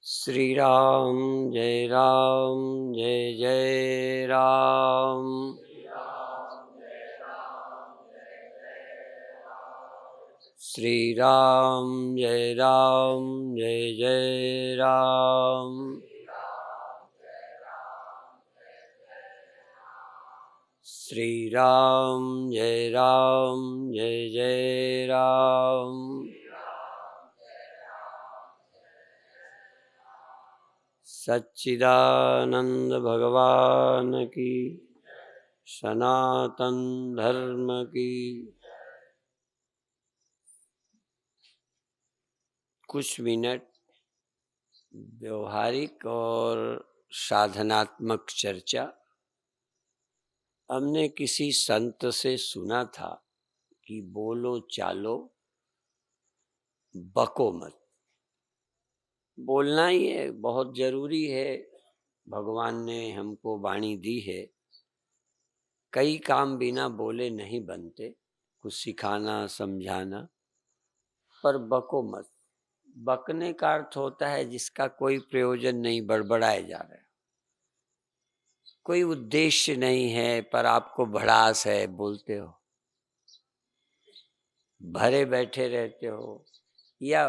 श्री राम जय जय राम। श्री राम जय जय राम। श्री राम जय जय राम। सच्चिदानंद भगवान की, सनातन धर्म की। कुछ मिनट व्यवहारिक और साधनात्मक चर्चा। हमने किसी संत से सुना था कि बोलो चालो बको मत। बोलना ही है, बहुत जरूरी है। भगवान ने हमको वाणी दी है। कई काम बिना बोले नहीं बनते, कुछ सिखाना समझाना। पर बको मत। बकने का अर्थ होता है जिसका कोई प्रयोजन नहीं, बड़बड़ाए जा रहे, कोई उद्देश्य नहीं है पर आपको भड़ास है, बोलते हो, भरे बैठे रहते हो या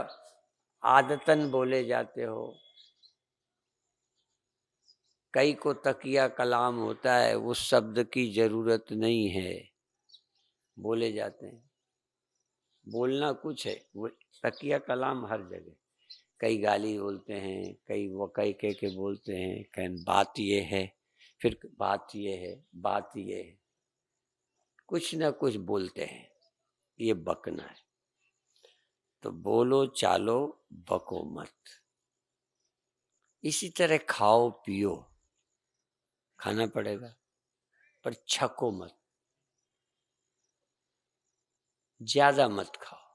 आदतन बोले जाते हो। कई को तकिया कलाम होता है, उस शब्द की जरूरत नहीं है, बोले जाते हैं। बोलना कुछ है, वो तकिया कलाम हर जगह। कई गाली बोलते हैं, कई वो कई कह के बोलते हैं, कहीं बात ये है, फिर बात ये है, बात ये है, कुछ ना कुछ बोलते हैं। ये बकना है। तो बोलो चालो बको मत। इसी तरह खाओ पियो, खाना पड़ेगा पर छको मत, ज्यादा मत खाओ।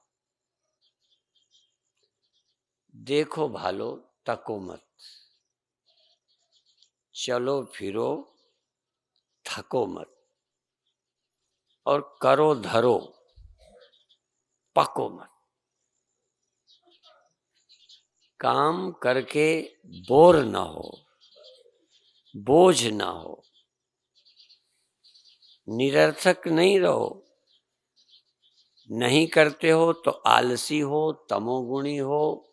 देखो भालो तको मत, चलो फिरो थको मत, और करो धरो पको मत। काम करके बोर ना हो, बोझ ना हो, निरर्थक नहीं रहो। नहीं करते हो तो आलसी हो, तमोगुणी हो,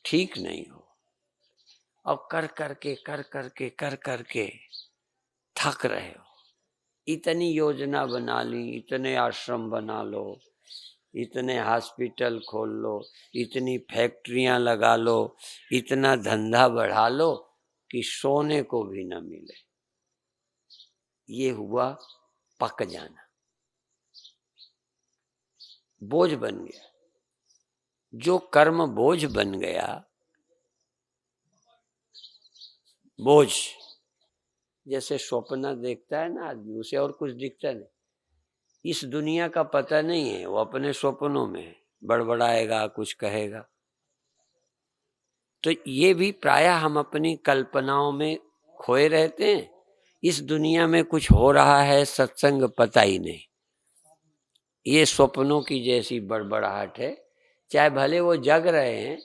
ठीक नहीं हो। अब कर करके थक रहे हो। इतनी योजना बना ली, इतने आश्रम बना लो, इतने हॉस्पिटल खोल लो, इतनी फैक्ट्रियां लगा लो, इतना धंधा बढ़ा लो कि सोने को भी न मिले। ये हुआ पक जाना, बोझ बन गया। जो कर्म बोझ बन गया, बोझ जैसे स्वप्न देखता है ना आदमी, उसे और कुछ दिखता नहीं। इस दुनिया का पता नहीं है, वो अपने स्वप्नों में बड़बड़ाएगा, कुछ कहेगा। तो ये भी प्रायः हम अपनी कल्पनाओं में खोए रहते हैं। इस दुनिया में कुछ हो रहा है, सत्संग पता ही नहीं। ये स्वप्नों की जैसी बड़बड़ाहट है। चाहे भले वो जग रहे हैं,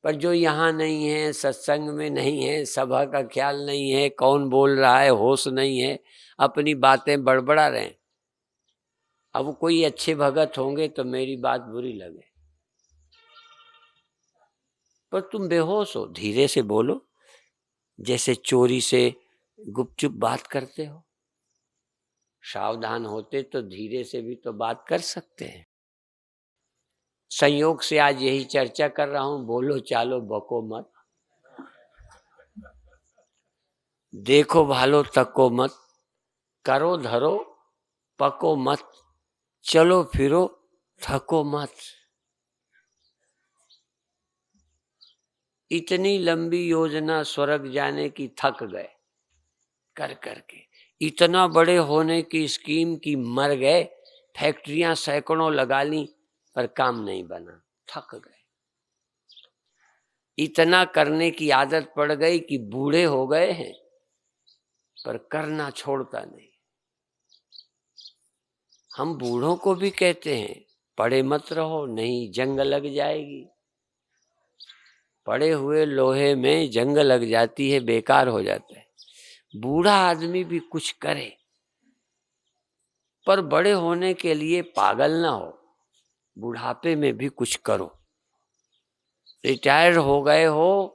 पर जो यहाँ नहीं है, सत्संग में नहीं है, सभा का ख्याल नहीं है, कौन बोल रहा है होश नहीं है, अपनी बातें बड़बड़ा रहे हैं। अब कोई अच्छे भगत होंगे तो मेरी बात बुरी लगे, पर तुम बेहोश हो, धीरे से बोलो। जैसे चोरी से गुपचुप बात करते हो, सावधान होते तो धीरे से भी तो बात कर सकते हैं। संयोग से आज यही चर्चा कर रहा हूं, बोलो चालो बको मत, देखो भालो तको मत, करो धरो पको मत, चलो फिरो थको मत। इतनी लंबी योजना स्वर्ग जाने की थक गए कर करके। इतना बड़े होने की स्कीम की मर गए, फैक्ट्रियां सैकड़ों लगा ली पर काम नहीं बना, थक गए। इतना करने की आदत पड़ गई कि बूढ़े हो गए हैं पर करना छोड़ता नहीं। हम बूढ़ों को भी कहते हैं पड़े मत रहो, नहीं जंग लग जाएगी। पड़े हुए लोहे में जंग लग जाती है, बेकार हो जाता है। बूढ़ा आदमी भी कुछ करे, पर बड़े होने के लिए पागल ना हो, बुढ़ापे में भी कुछ करो। रिटायर हो गए हो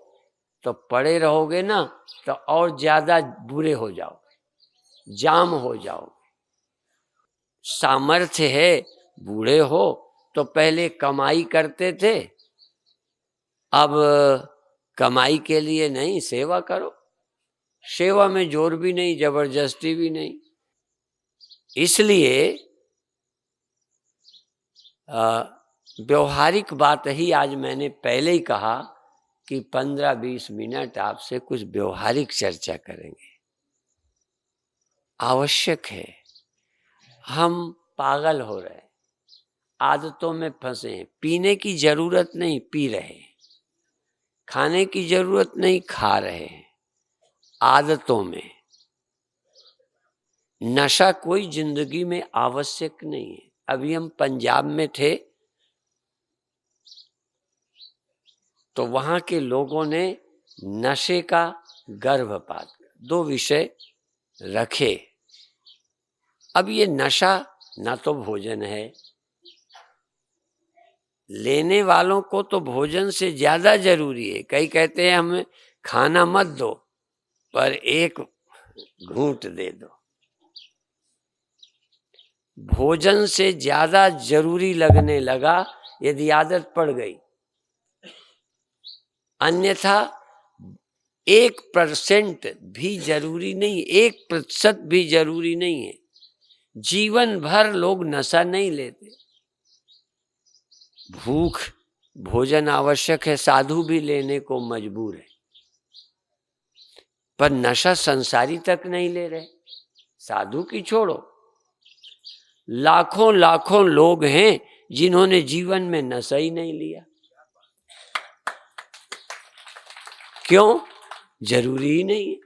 तो पड़े रहोगे ना तो और ज्यादा बुरे हो जाओगे, जाम हो जाओगे। सामर्थ्य है, बूढ़े हो तो पहले कमाई करते थे, अब कमाई के लिए नहीं, सेवा करो। सेवा में जोर भी नहीं, जबरदस्ती भी नहीं। इसलिए व्यवहारिक बात ही आज मैंने पहले ही कहा कि 15-20 मिनट आपसे कुछ व्यवहारिक चर्चा करेंगे। आवश्यक है। हम पागल हो रहे हैं, आदतों में फंसे हैं। पीने की जरूरत नहीं, पी रहे हैं। खाने की जरूरत नहीं, खा रहे हैं। आदतों में नशा कोई जिंदगी में आवश्यक नहीं है। अभी हम पंजाब में थे तो वहां के लोगों ने नशे का गर्भपात, 2 विषय रखे। अब ये नशा ना तो भोजन है, लेने वालों को तो भोजन से ज्यादा जरूरी है। कई कहते हैं हमें खाना मत दो पर एक घूंट दे दो। भोजन से ज्यादा जरूरी लगने लगा यदि आदत पड़ गई। अन्यथा 1% भी जरूरी नहीं, 1% भी जरूरी नहीं है। जीवन भर लोग नशा नहीं लेते। भूख, भोजन आवश्यक है, साधु भी लेने को मजबूर है, पर नशा संसारी तक नहीं ले रहे। साधु की छोड़ो, लाखों लाखों लोग हैं जिन्होंने जीवन में नशा ही नहीं लिया। क्यों? जरूरी ही नहीं है।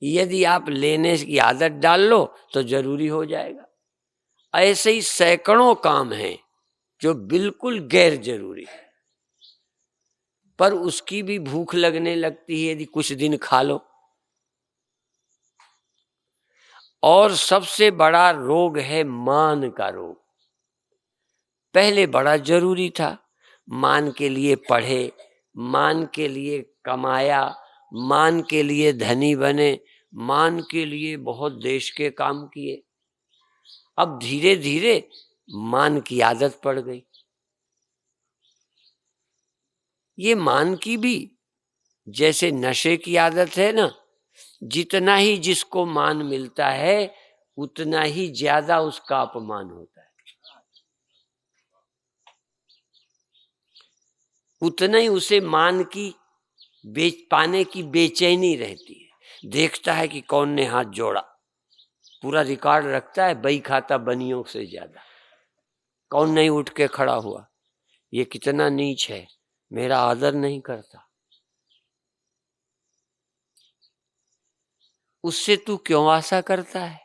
यदि आप लेने की आदत डाल लो तो जरूरी हो जाएगा। ऐसे ही सैकड़ों काम हैं जो बिल्कुल गैर जरूरी है, पर उसकी भी भूख लगने लगती है यदि कुछ दिन खा लो। और सबसे बड़ा रोग है मान का रोग। पहले बड़ा जरूरी था, मान के लिए पढ़े, मान के लिए कमाया, मान के लिए धनी बने, मान के लिए बहुत देश के काम किए। अब धीरे धीरे मान की आदत पड़ गई। ये मान की भी जैसे नशे की आदत है ना, जितना ही जिसको मान मिलता है उतना ही ज्यादा उसका अपमान होता है, उतना ही उसे मान की पाने की बेचैनी रहती है। देखता है कि कौन ने हाथ जोड़ा, पूरा रिकॉर्ड रखता है, बही खाता बनियों से ज्यादा। कौन नहीं उठ के खड़ा हुआ, ये कितना नीच है, मेरा आदर नहीं करता। उससे तू क्यों आशा करता है?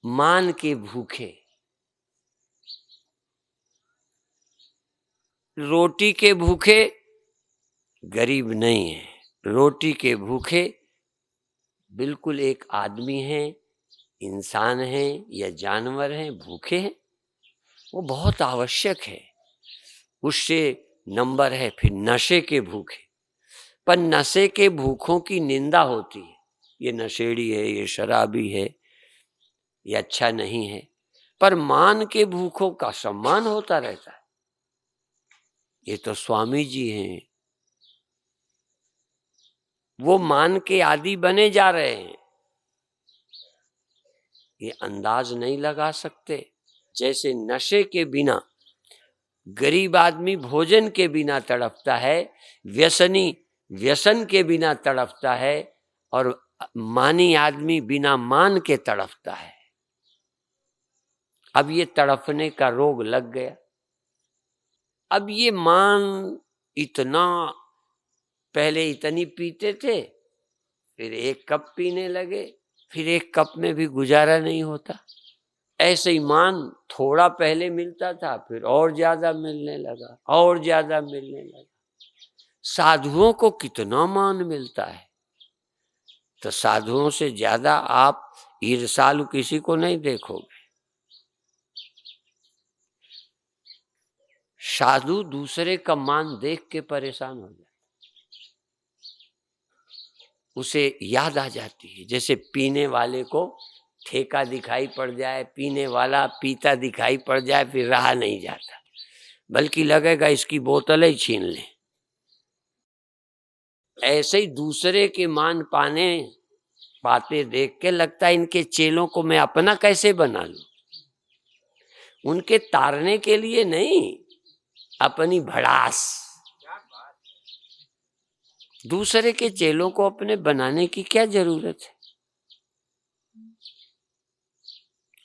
मान के भूखे, रोटी के भूखे गरीब नहीं है, रोटी के भूखे बिल्कुल एक आदमी है, इंसान है या जानवर है, भूखे हैं। वो बहुत आवश्यक है। उससे नंबर है फिर नशे के भूखे। पर नशे के भूखों की निंदा होती है, ये नशेड़ी है, ये शराबी है, ये अच्छा नहीं है। पर मान के भूखों का सम्मान होता रहता है। ये तो स्वामी जी हैं, वो मान के आदी बने जा रहे हैं, ये अंदाज नहीं लगा सकते। जैसे नशे के बिना गरीब आदमी भोजन के बिना तड़पता है, व्यसनी व्यसन के बिना तड़पता है, और मानी आदमी बिना मान के तड़पता है। अब ये तड़पने का रोग लग गया। अब ये मान इतना, पहले इतनी पीते थे, फिर 1 कप पीने लगे, फिर 1 कप में भी गुजारा नहीं होता। ऐसे ही मान थोड़ा पहले मिलता था, फिर और ज्यादा मिलने लगा, और ज्यादा मिलने लगा। साधुओं को कितना मान मिलता है, तो साधुओं से ज्यादा आप ईर्ष्यालु किसी को नहीं देखोगे। साधु दूसरे का मान देख के परेशान हो जाता, उसे याद आ जाती है। जैसे पीने वाले को ठेका दिखाई पड़ जाए, पीने वाला पीता दिखाई पड़ जाए, फिर रहा नहीं जाता, बल्कि लगेगा इसकी बोतल ही छीन ले। ऐसे ही दूसरे के मान पाते देख के लगता है इनके चेलों को मैं अपना कैसे बना लूं। उनके तारने के लिए नहीं, अपनी भड़ास। दूसरे के चेलों को अपने बनाने की क्या जरूरत है।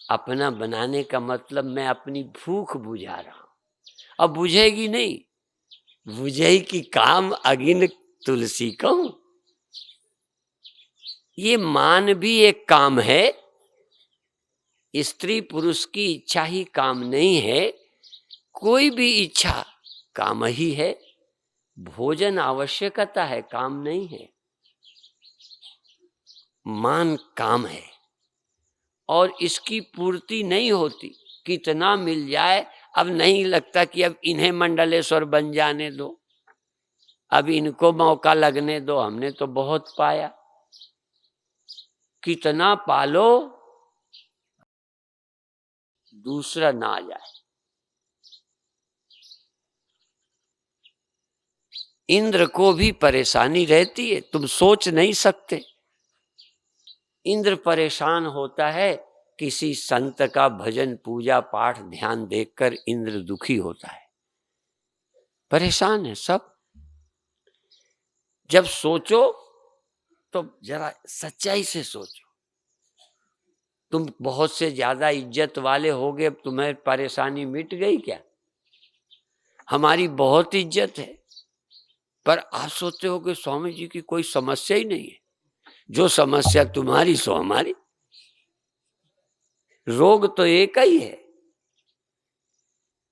अपना बनाने का मतलब मैं अपनी भूख बुझा रहा हूं, अब बुझेगी नहीं, बुझेगी काम अगिन तुलसी को। ये मान भी एक काम है। स्त्री पुरुष की इच्छा ही काम नहीं है, कोई भी इच्छा काम ही है। भोजन आवश्यकता है, काम नहीं है। मान काम है और इसकी पूर्ति नहीं होती। कितना मिल जाए, अब नहीं लगता कि अब इन्हें मंडलेश्वर बन जाने दो, अब इनको मौका लगने दो, हमने तो बहुत पाया। कितना पालो, दूसरा ना आ जाए। इंद्र को भी परेशानी रहती है, तुम सोच नहीं सकते। इंद्र परेशान होता है, किसी संत का भजन पूजा पाठ ध्यान देखकर इंद्र दुखी होता है, परेशान है सब। जब सोचो तो जरा सच्चाई से सोचो। तुम बहुत से ज्यादा इज्जत वाले होगे, अब तुम्हें परेशानी मिट गई क्या? हमारी बहुत इज्जत है, पर आप सोचते हो कि स्वामी जी की कोई समस्या ही नहीं है। जो समस्या तुम्हारी सो हमारी, रोग तो एक ही है।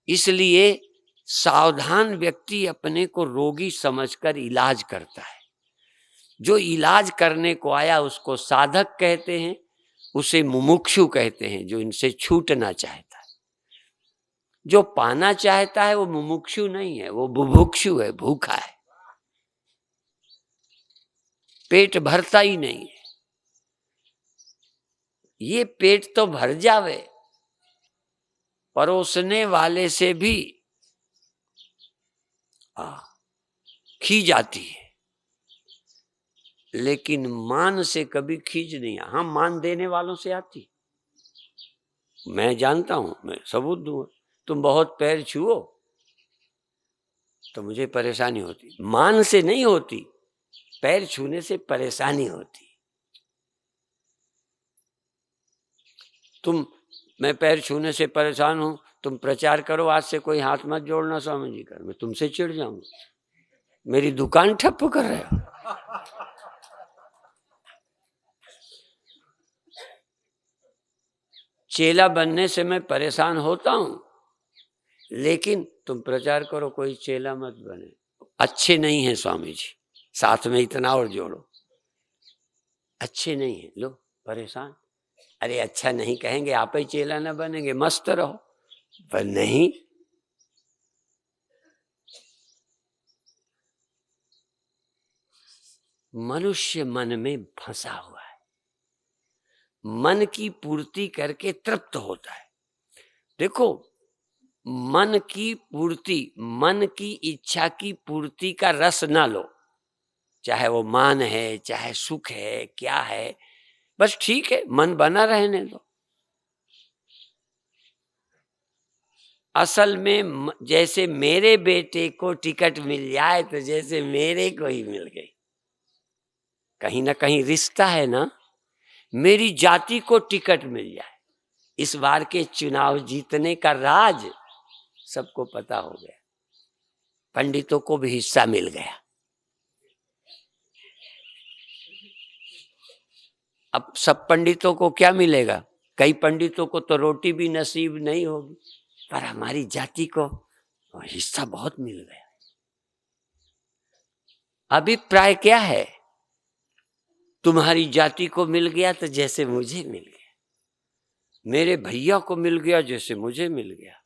इसलिए सावधान व्यक्ति अपने को रोगी समझकर इलाज करता है। जो इलाज करने को आया उसको साधक कहते हैं, उसे मुमुक्षु कहते हैं, जो इनसे छूटना चाहता है। जो पाना चाहता है वो मुमुक्षु नहीं है, वो बुभुक्षु है, भूखा है, पेट भरता ही नहीं है। ये पेट तो भर जावे, परोसने वाले से भी खींच आती है, लेकिन मान से कभी खींच नहीं। हाँ, मान देने वालों से आती, मैं जानता हूं, मैं सबूत दूंगा। तुम बहुत पैर छुओ तो मुझे परेशानी होती, मान से नहीं होती, पैर छूने से परेशानी होती। मैं पैर छूने से परेशान हूं, तुम प्रचार करो आज से कोई हाथ मत जोड़ना स्वामी जी का, मैं तुमसे चिढ़ जाऊंगा, मेरी दुकान ठप्प कर रहे हो। चेला बनने से मैं परेशान होता हूं, लेकिन तुम प्रचार करो कोई चेला मत बने। अच्छे नहीं है स्वामी जी, साथ में इतना और जोड़ो, अच्छे नहीं है, लो परेशान। अरे अच्छा नहीं कहेंगे, आप ही चेला ना बनेंगे, मस्त रहो, पर नहीं। मनुष्य मन में फंसा हुआ है, मन की पूर्ति करके तृप्त होता है। देखो, मन की पूर्ति, मन की इच्छा की पूर्ति का रस ना लो, चाहे वो मान है, चाहे सुख है, क्या है, बस ठीक है, मन बना रहने दो। असल में जैसे मेरे बेटे को टिकट मिल जाए तो जैसे मेरे को ही मिल गई, कहीं ना कहीं रिश्ता है ना। मेरी जाति को टिकट मिल जाए, इस बार के चुनाव जीतने का राज सबको पता हो गया, पंडितों को भी हिस्सा मिल गया। अब सब पंडितों को क्या मिलेगा? कई पंडितों को तो रोटी भी नसीब नहीं होगी, पर हमारी जाति को हिस्सा बहुत मिल गया। अभिप्राय क्या है? तुम्हारी जाति को मिल गया तो जैसे मुझे मिल गया, मेरे भैया को मिल गया जैसे मुझे मिल गया,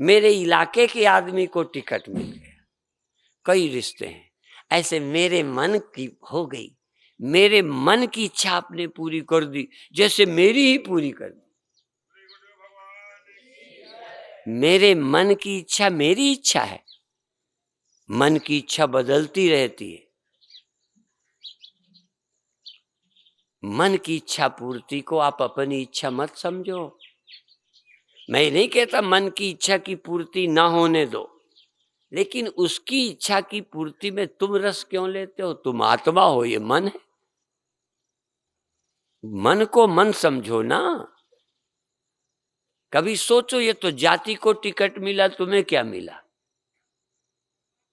मेरे इलाके के आदमी को टिकट मिल गया। कई रिश्ते हैं ऐसे। मेरे मन की हो गई, मेरे मन की इच्छा आपने पूरी कर दी जैसे मेरी ही पूरी कर दी। मेरे मन की इच्छा मेरी इच्छा है, मन की इच्छा बदलती रहती है। मन की इच्छा पूर्ति को आप अपनी इच्छा मत समझो। मैं नहीं कहता मन की इच्छा की पूर्ति ना होने दो, लेकिन उसकी इच्छा की पूर्ति में तुम रस क्यों लेते हो? तुम आत्मा हो, ये मन है। मन को मन समझो ना। कभी सोचो, ये तो जाति को टिकट मिला, तुम्हें क्या मिला?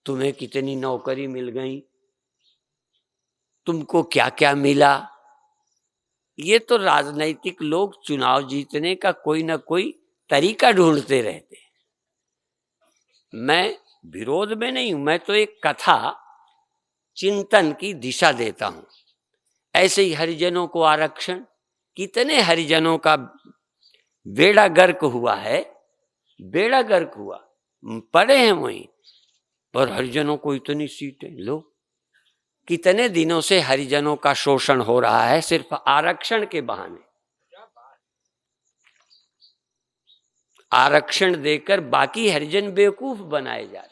तुम्हें कितनी नौकरी मिल गई, तुमको क्या क्या मिला? ये तो राजनीतिक लोग चुनाव जीतने का कोई ना कोई तरीका ढूंढते रहते हैं। मैं विरोध में नहीं हूं, मैं तो एक कथा चिंतन की दिशा देता हूं। ऐसे ही हरिजनों को आरक्षण, कितने हरिजनों का बेड़ा गर्क हुआ है, बेड़ा गर्क हुआ, पड़े हैं वहीं, पर हरिजनों को इतनी सीटें। लो, कितने दिनों से हरिजनों का शोषण हो रहा है सिर्फ आरक्षण के बहाने। आरक्षण देकर बाकी हरिजन बेवकूफ बनाए जा रहे।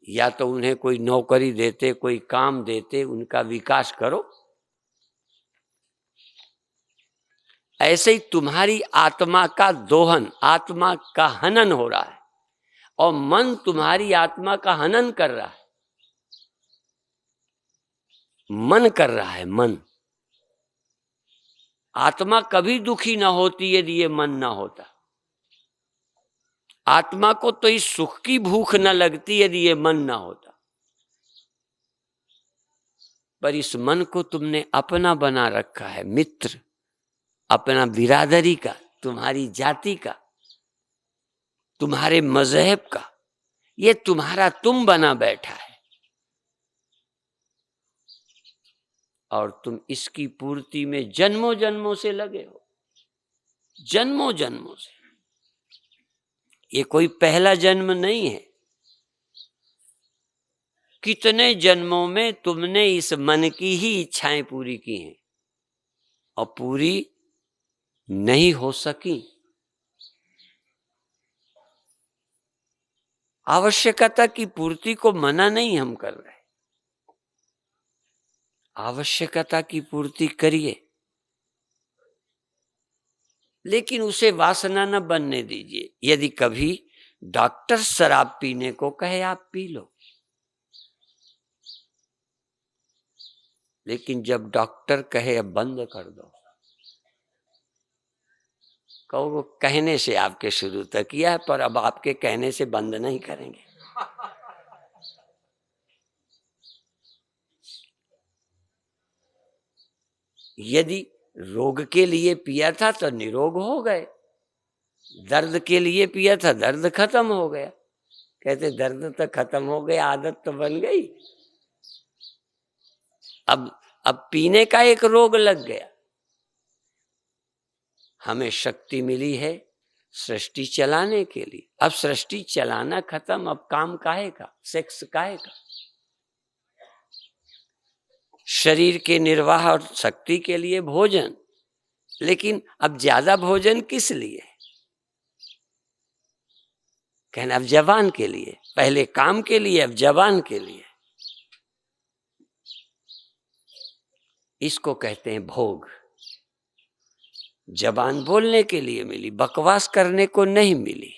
या तो उन्हें कोई नौकरी देते, कोई काम देते, उनका विकास करो। ऐसे ही तुम्हारी आत्मा का दोहन, आत्मा का हनन हो रहा है, और मन तुम्हारी आत्मा का हनन कर रहा है। मन कर रहा है, मन। आत्मा कभी दुखी ना होती यदि ये मन ना होता। आत्मा को तो इस सुख की भूख न लगती यदि ये मन ना होता। पर इस मन को तुमने अपना बना रखा है, मित्र, अपना बिरादरी का, तुम्हारी जाति का, तुम्हारे मजहब का। ये तुम्हारा तुम बना बैठा है, और तुम इसकी पूर्ति में जन्मों जन्मों से लगे हो, जन्मों जन्मों से। ये कोई पहला जन्म नहीं है। कितने जन्मों में तुमने इस मन की ही इच्छाएं पूरी की हैं और पूरी नहीं हो सकी। आवश्यकता की पूर्ति को मना नहीं हम कर रहे, आवश्यकता की पूर्ति करिए, लेकिन उसे वासना न बनने दीजिए। यदि कभी डॉक्टर शराब पीने को कहे, आप पी लो, लेकिन जब डॉक्टर कहे अब बंद कर दो, कहो वो कहने से आपके शुरू तक किया है, पर अब आपके कहने से बंद नहीं करेंगे। यदि रोग के लिए पिया था तो निरोग हो गए, दर्द के लिए पिया था दर्द खत्म हो गया। कहते दर्द तो खत्म हो गया, आदत तो बन गई, अब पीने का एक रोग लग गया। हमें शक्ति मिली है सृष्टि चलाने के लिए, अब सृष्टि चलाना खत्म, अब काम काहे का, सेक्स काहे का। शरीर के निर्वाह और शक्ति के लिए भोजन, लेकिन अब ज्यादा भोजन किस लिए? कहना अब जवान के लिए, पहले काम के लिए, अब जवान के लिए। इसको कहते हैं भोग। जबान बोलने के लिए मिली, बकवास करने को नहीं मिली।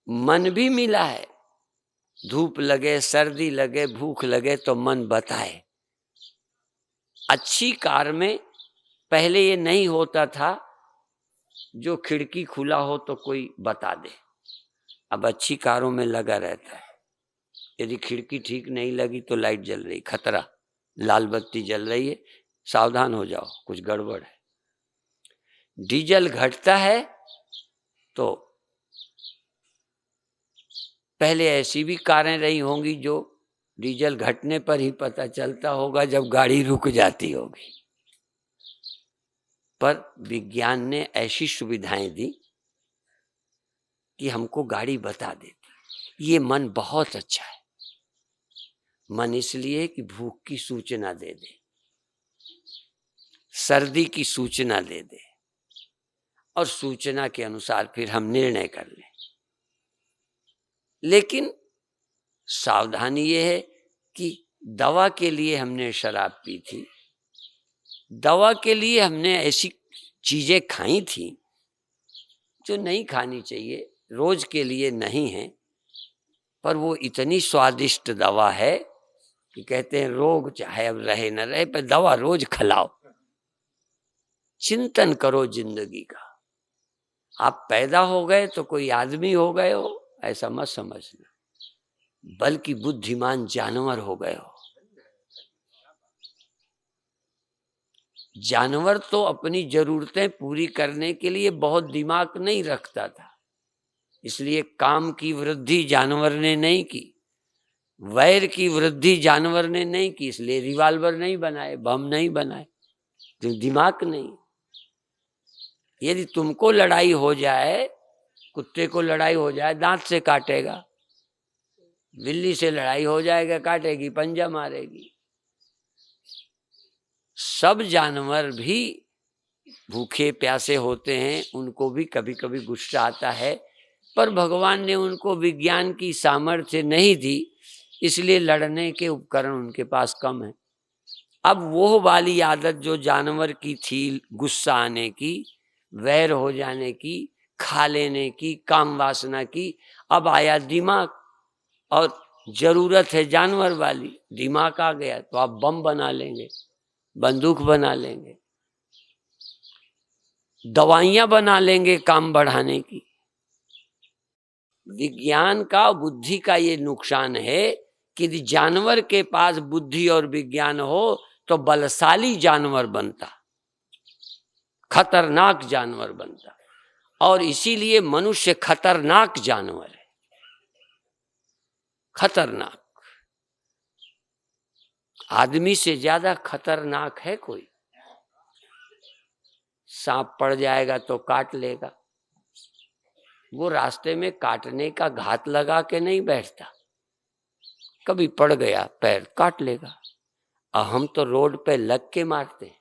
मन भी मिला है, धूप लगे, सर्दी लगे, भूख लगे तो मन बताए। अच्छी कार में पहले ये नहीं होता था, जो खिड़की खुला हो तो कोई बता दे, अब अच्छी कारों में लगा रहता है। यदि खिड़की ठीक नहीं लगी तो लाइट जल रही, खतरा। लाल बत्ती जल रही है, सावधान हो जाओ, कुछ गड़बड़ है। डीजल घटता है तो पहले ऐसी भी कारें रही होंगी जो डीजल घटने पर ही पता चलता होगा जब गाड़ी रुक जाती होगी, पर विज्ञान ने ऐसी सुविधाएं दी कि हमको गाड़ी बता देती। ये मन बहुत अच्छा है। मन इसलिए कि भूख की सूचना दे दे, सर्दी की सूचना दे दे, और सूचना के अनुसार फिर हम निर्णय कर लें। लेकिन सावधानी ये है कि दवा के लिए हमने शराब पी थी, दवा के लिए हमने ऐसी चीजें खाई थी जो नहीं खानी चाहिए, रोज के लिए नहीं है, पर वो इतनी स्वादिष्ट दवा है कि कहते हैं रोग चाहे अब रहे न रहे पर दवा रोज खिलाओ। चिंतन करो जिंदगी का। आप पैदा हो गए तो कोई आदमी हो गए हो ऐसा मत समझना, बल्कि बुद्धिमान जानवर हो गए हो। जानवर तो अपनी जरूरतें पूरी करने के लिए बहुत दिमाग नहीं रखता था, इसलिए काम की वृद्धि जानवर ने नहीं की, वैर की वृद्धि जानवर ने नहीं की, इसलिए रिवाल्वर नहीं बनाए, बम नहीं बनाए, तो दिमाग नहीं। यदि तुमको लड़ाई हो जाए, कुत्ते को लड़ाई हो जाए दांत से काटेगा, बिल्ली से लड़ाई हो जाएगा काटेगी, पंजा मारेगी। सब जानवर भी भूखे प्यासे होते हैं, उनको भी कभी कभी गुस्सा आता है, पर भगवान ने उनको विज्ञान की सामर्थ्य नहीं दी, इसलिए लड़ने के उपकरण उनके पास कम है। अब वो वाली आदत जो जानवर की थी, गुस्सा आने की, वैर हो जाने की, खा लेने की, काम वासना की, अब आया दिमाग, और जरूरत है जानवर वाली। दिमाग आ गया तो आप बम बना लेंगे, बंदूक बना लेंगे, दवाइयां बना लेंगे काम बढ़ाने की। विज्ञान का, बुद्धि का ये नुकसान है कि यदि जानवर के पास बुद्धि और विज्ञान हो तो बलशाली जानवर बनता, खतरनाक जानवर बनता, और इसीलिए मनुष्य खतरनाक जानवर है। खतरनाक, आदमी से ज्यादा खतरनाक है कोई? सांप पड़ जाएगा तो काट लेगा, वो रास्ते में काटने का घात लगा के नहीं बैठता, कभी पड़ गया पैर काट लेगा। और हम तो रोड पे लग के मारते हैं।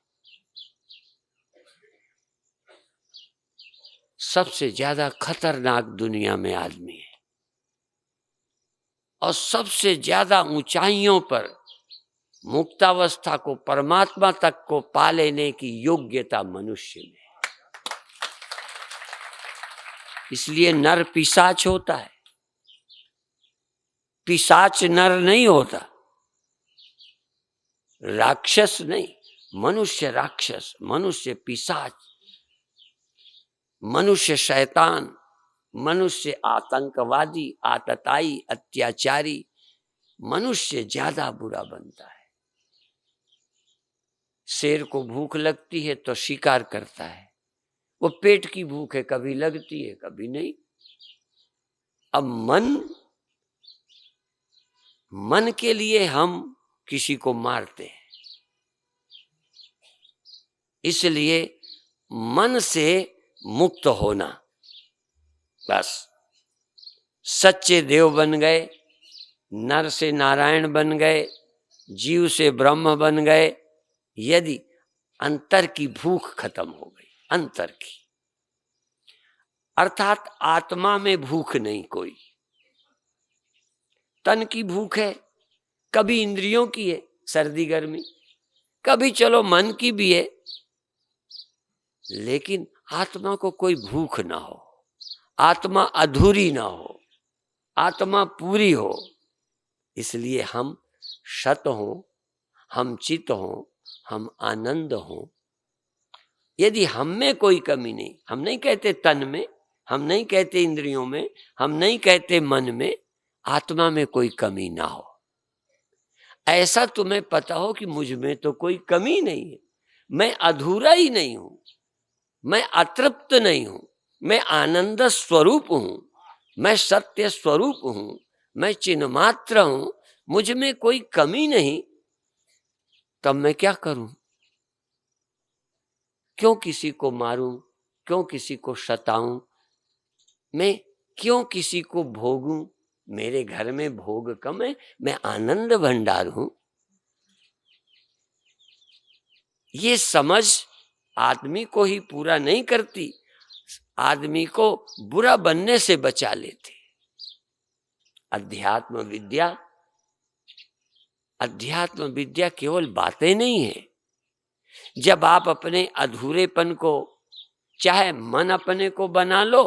सबसे ज्यादा खतरनाक दुनिया में आदमी है, और सबसे ज्यादा ऊंचाइयों पर मुक्तावस्था को, परमात्मा तक को पा लेने की योग्यता मनुष्य में। इसलिए नर पिशाच होता है, पिशाच नर नहीं होता, राक्षस नहीं, मनुष्य राक्षस, मनुष्य पिशाच, मनुष्य शैतान, मनुष्य आतंकवादी, आतताई, अत्याचारी, मनुष्य ज्यादा बुरा बनता है। शेर को भूख लगती है तो शिकार करता है, वो पेट की भूख है, कभी लगती है कभी नहीं। अब मन के लिए हम किसी को मारते हैं, इसलिए मन से मुक्त होना, बस सच्चे देव बन गए, नर से नारायण बन गए, जीव से ब्रह्म बन गए, यदि अंतर की भूख खत्म हो गई, अंतर की, अर्थात आत्मा में भूख नहीं कोई। तन की भूख है, कभी इंद्रियों की है सर्दी गर्मी, कभी चलो मन की भी है, लेकिन आत्मा को कोई भूख ना हो, आत्मा अधूरी ना हो, आत्मा पूरी हो। इसलिए हम सत हो, हम चित हो, हम आनंद हो। यदि हम में कोई कमी नहीं, हम नहीं कहते तन में, हम नहीं कहते इंद्रियों में, हम नहीं कहते मन में, आत्मा में कोई कमी ना हो, ऐसा तुम्हें पता हो कि मुझ में तो कोई कमी नहीं है, मैं अधूरा ही नहीं हूं, मैं अतृप्त नहीं हूं, मैं आनंद स्वरूप हूं, मैं सत्य स्वरूप हूं, मैं चिन्मात्र हूं, मुझ में कोई कमी नहीं, तब मैं क्या करूं? क्यों किसी को मारूं, क्यों किसी को सताऊं, मैं क्यों किसी को भोगूं? मेरे घर में भोग कम है, मैं आनंद भंडार हूं। ये समझ आदमी को ही पूरा नहीं करती, आदमी को बुरा बनने से बचा लेती। अध्यात्म विद्या, अध्यात्म विद्या केवल बातें नहीं है। जब आप अपने अधूरेपन को, चाहे मन अपने को बना लो,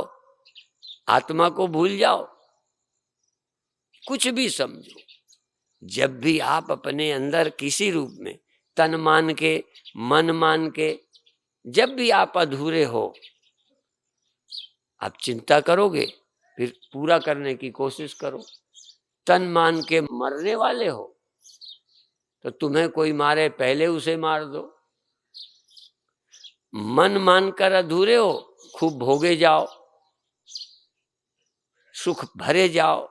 आत्मा को भूल जाओ, कुछ भी समझो, जब भी आप अपने अंदर किसी रूप में तन मान के, मन मान के, जब भी आप अधूरे हो, आप चिंता करोगे, फिर पूरा करने की कोशिश करो। तन मान के मरने वाले हो तो तुम्हें कोई मारे पहले उसे मार दो। मन मानकर अधूरे हो, खूब भोगे जाओ, सुख भरे जाओ।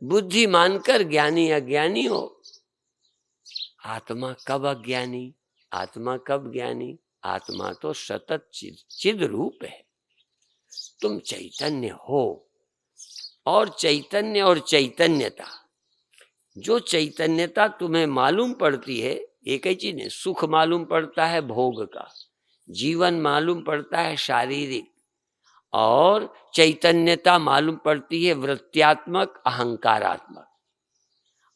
बुद्धि मानकर ज्ञानी अज्ञानी हो। आत्मा कब अज्ञानी, आत्मा कब ज्ञानी? आत्मा तो सतत चिद रूप है। तुम चैतन्य हो, और चैतन्य और चैतन्यता, जो चैतन्यता तुम्हें मालूम पड़ती है, एक ही चीज है, सुख मालूम पड़ता है भोग का, जीवन मालूम पड़ता है शारीरिक, और चैतन्यता मालूम पड़ती है वृत्त्यात्मक अहंकारात्मक।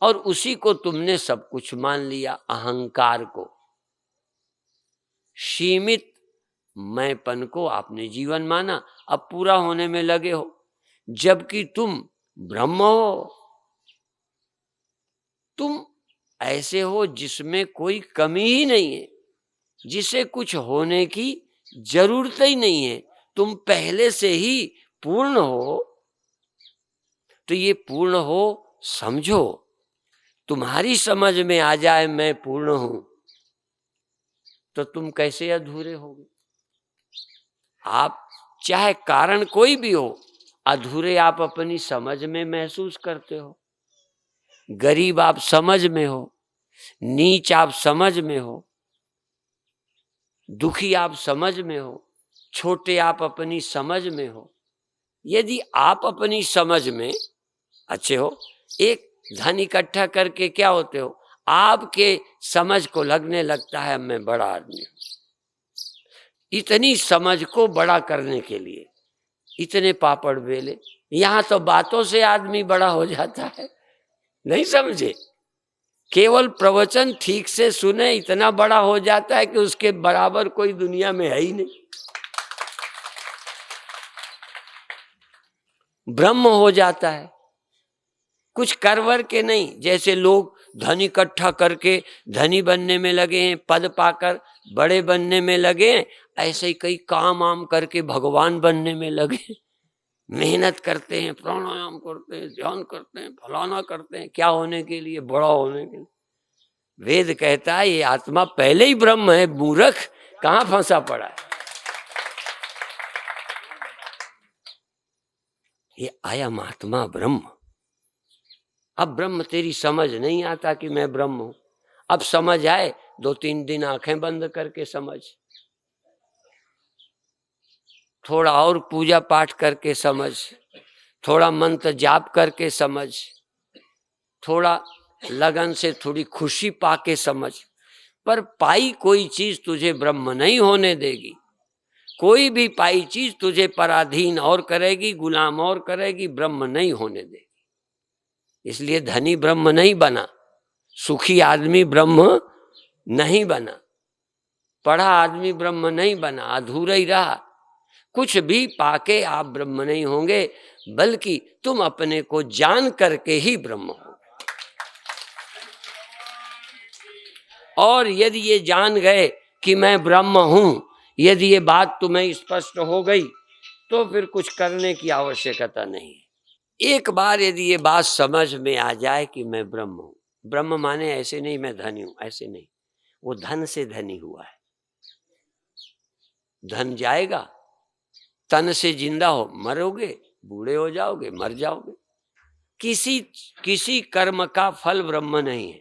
और उसी को तुमने सब कुछ मान लिया, अहंकार को, सीमित मैंपन को आपने जीवन माना, अब पूरा होने में लगे हो, जबकि तुम ब्रह्म हो। तुम ऐसे हो जिसमें कोई कमी ही नहीं है, जिसे कुछ होने की जरूरत ही नहीं है, तुम पहले से ही पूर्ण हो। तो ये पूर्ण हो समझो, तुम्हारी समझ में आ जाए मैं पूर्ण हूं, तो तुम कैसे अधूरे होगे? आप चाहे कारण कोई भी हो, अधूरे आप अपनी समझ में महसूस करते हो। गरीब आप समझ में हो, नीच आप समझ में हो, दुखी आप समझ में हो, छोटे आप अपनी समझ में हो। यदि आप अपनी समझ में अच्छे हो, एक धन इकट्ठा करके क्या होते हो, आपके समझ को लगने लगता है मैं बड़ा आदमी हूं। इतनी समझ को बड़ा करने के लिए इतने पापड़ बेले, यहां तो बातों से आदमी बड़ा हो जाता है, नहीं समझे? केवल प्रवचन ठीक से सुने, इतना बड़ा हो जाता है कि उसके बराबर कोई दुनिया में है ही नहीं, ब्रह्म हो जाता है। कुछ करवर के नहीं, जैसे लोग धन इकट्ठा करके धनी बनने में लगे हैं, पद पाकर बड़े बनने में लगे हैं, ऐसे ही कई काम आम करके भगवान बनने में लगे। मेहनत करते हैं, प्राणायाम करते हैं, ध्यान करते हैं, फलाना करते हैं, क्या होने के लिए? बड़ा होने के लिए। वेद कहता है ये आत्मा पहले ही ब्रह्म है, मूर्ख कहां फंसा पड़ा है। ये आयम आत्मा ब्रह्म। अब ब्रह्म तेरी समझ नहीं आता कि मैं ब्रह्म हूं। अब समझ आए, 2-3 दिन आंखें बंद करके समझ, थोड़ा और पूजा पाठ करके समझ, थोड़ा मंत्र जाप करके समझ, थोड़ा लगन से थोड़ी खुशी पाके समझ, पर पाई कोई चीज तुझे ब्रह्म नहीं होने देगी। कोई भी पाई चीज तुझे पराधीन और करेगी, गुलाम और करेगी, ब्रह्म नहीं होने देगी। इसलिए धनी ब्रह्म नहीं बना, सुखी आदमी ब्रह्म नहीं बना, पढ़ा आदमी ब्रह्म नहीं बना, अधूरा ही रहा। कुछ भी पाके आप ब्रह्म नहीं होंगे, बल्कि तुम अपने को जान करके ही ब्रह्म हो। और यदि ये जान गए कि मैं ब्रह्म हूं, यदि ये बात तुम्हें स्पष्ट हो गई, तो फिर कुछ करने की आवश्यकता नहीं है। एक बार यदि ये बात समझ में आ जाए कि मैं ब्रह्म हूं, ब्रह्म माने ऐसे नहीं मैं धनी हूं, ऐसे नहीं, वो धन से धनी हुआ है। धन जाएगा, तन से जिंदा हो मरोगे, बूढ़े हो जाओगे, मर जाओगे। किसी किसी कर्म का फल ब्रह्म नहीं है।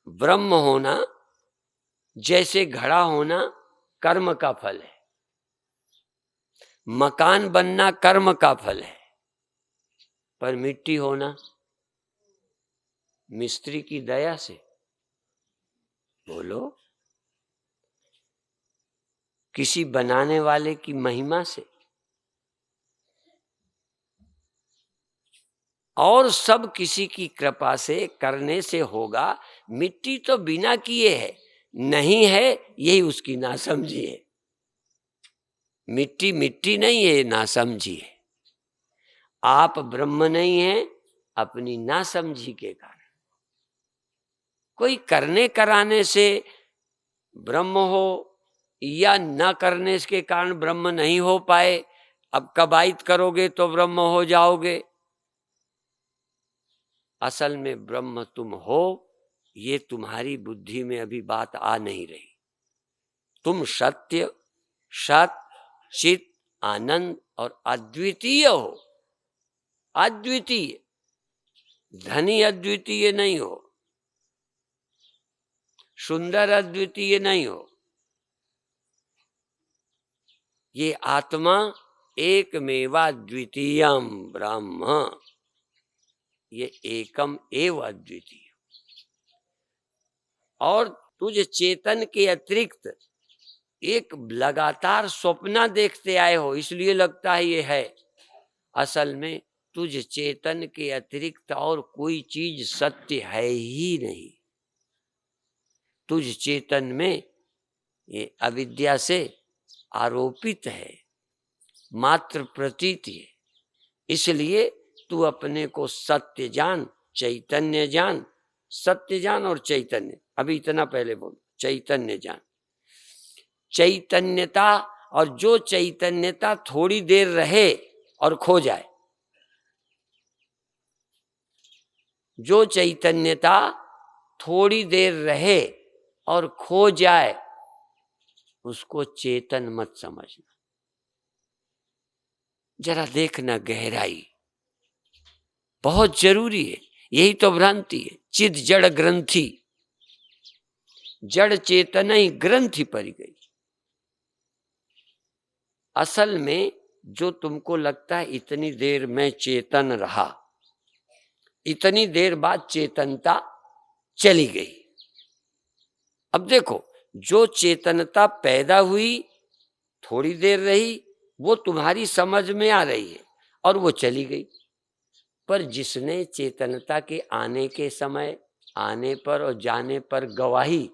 ब्रह्म होना जैसे घड़ा होना कर्म का फल है, मकान बनना कर्म का फल है, पर मिट्टी होना मिस्त्री की दया से। बोलो, किसी बनाने वाले की महिमा से। और सब किसी की कृपा से करने से होगा। मिट्टी तो बिना किए है, नहीं है यही उसकी नासमझी है। मिट्टी मिट्टी नहीं है, नासमझी है। आप ब्रह्म नहीं है अपनी नासमझी के कारण। कोई करने कराने से ब्रह्म हो या न करने के कारण ब्रह्म नहीं हो पाए। अब कबाइत करोगे तो ब्रह्म हो जाओगे। असल में ब्रह्म तुम हो, ये तुम्हारी बुद्धि में अभी बात आ नहीं रही। तुम सत्य, सत, चित, आनंद और अद्वितीय हो। अद्वितीय, धनी अद्वितीय नहीं हो, सुंदर अद्वितीय नहीं हो। ये आत्मा एकमेवा द्वितीयम ब्रह्म, ये एकम एव अद्वितीय। और तुझे चेतन के अतिरिक्त एक लगातार स्वप्न देखते आए हो, इसलिए लगता है ये है। असल में तुझ चेतन के अतिरिक्त और कोई चीज सत्य है ही नहीं। तुझ चेतन में ये अविद्या से आरोपित है, मात्र प्रतीति है। इसलिए तू अपने को सत्य जान, चैतन्य जान। सत्य जान और चैतन्य, अभी इतना पहले बोल, चैतन्य जान। चैतन्यता, और जो चैतन्यता थोड़ी देर रहे और खो जाए, जो चैतन्यता थोड़ी देर रहे और खो जाए, उसको चेतन मत समझना। जरा देखना गहराई, बहुत जरूरी है। यही तो भ्रांति है। चिद जड़ ग्रंथि, जड़ चेतन ही ग्रंथि पड़ गई। असल में जो तुमको लगता है इतनी देर में चेतन रहा, इतनी देर बाद चेतनता चली गई। अब देखो, जो चेतनता पैदा हुई, थोड़ी देर रही, वो तुम्हारी समझ में आ रही है और वो चली गई। पर जिसने चेतनता के आने के समय, आने पर और जाने पर गवाही,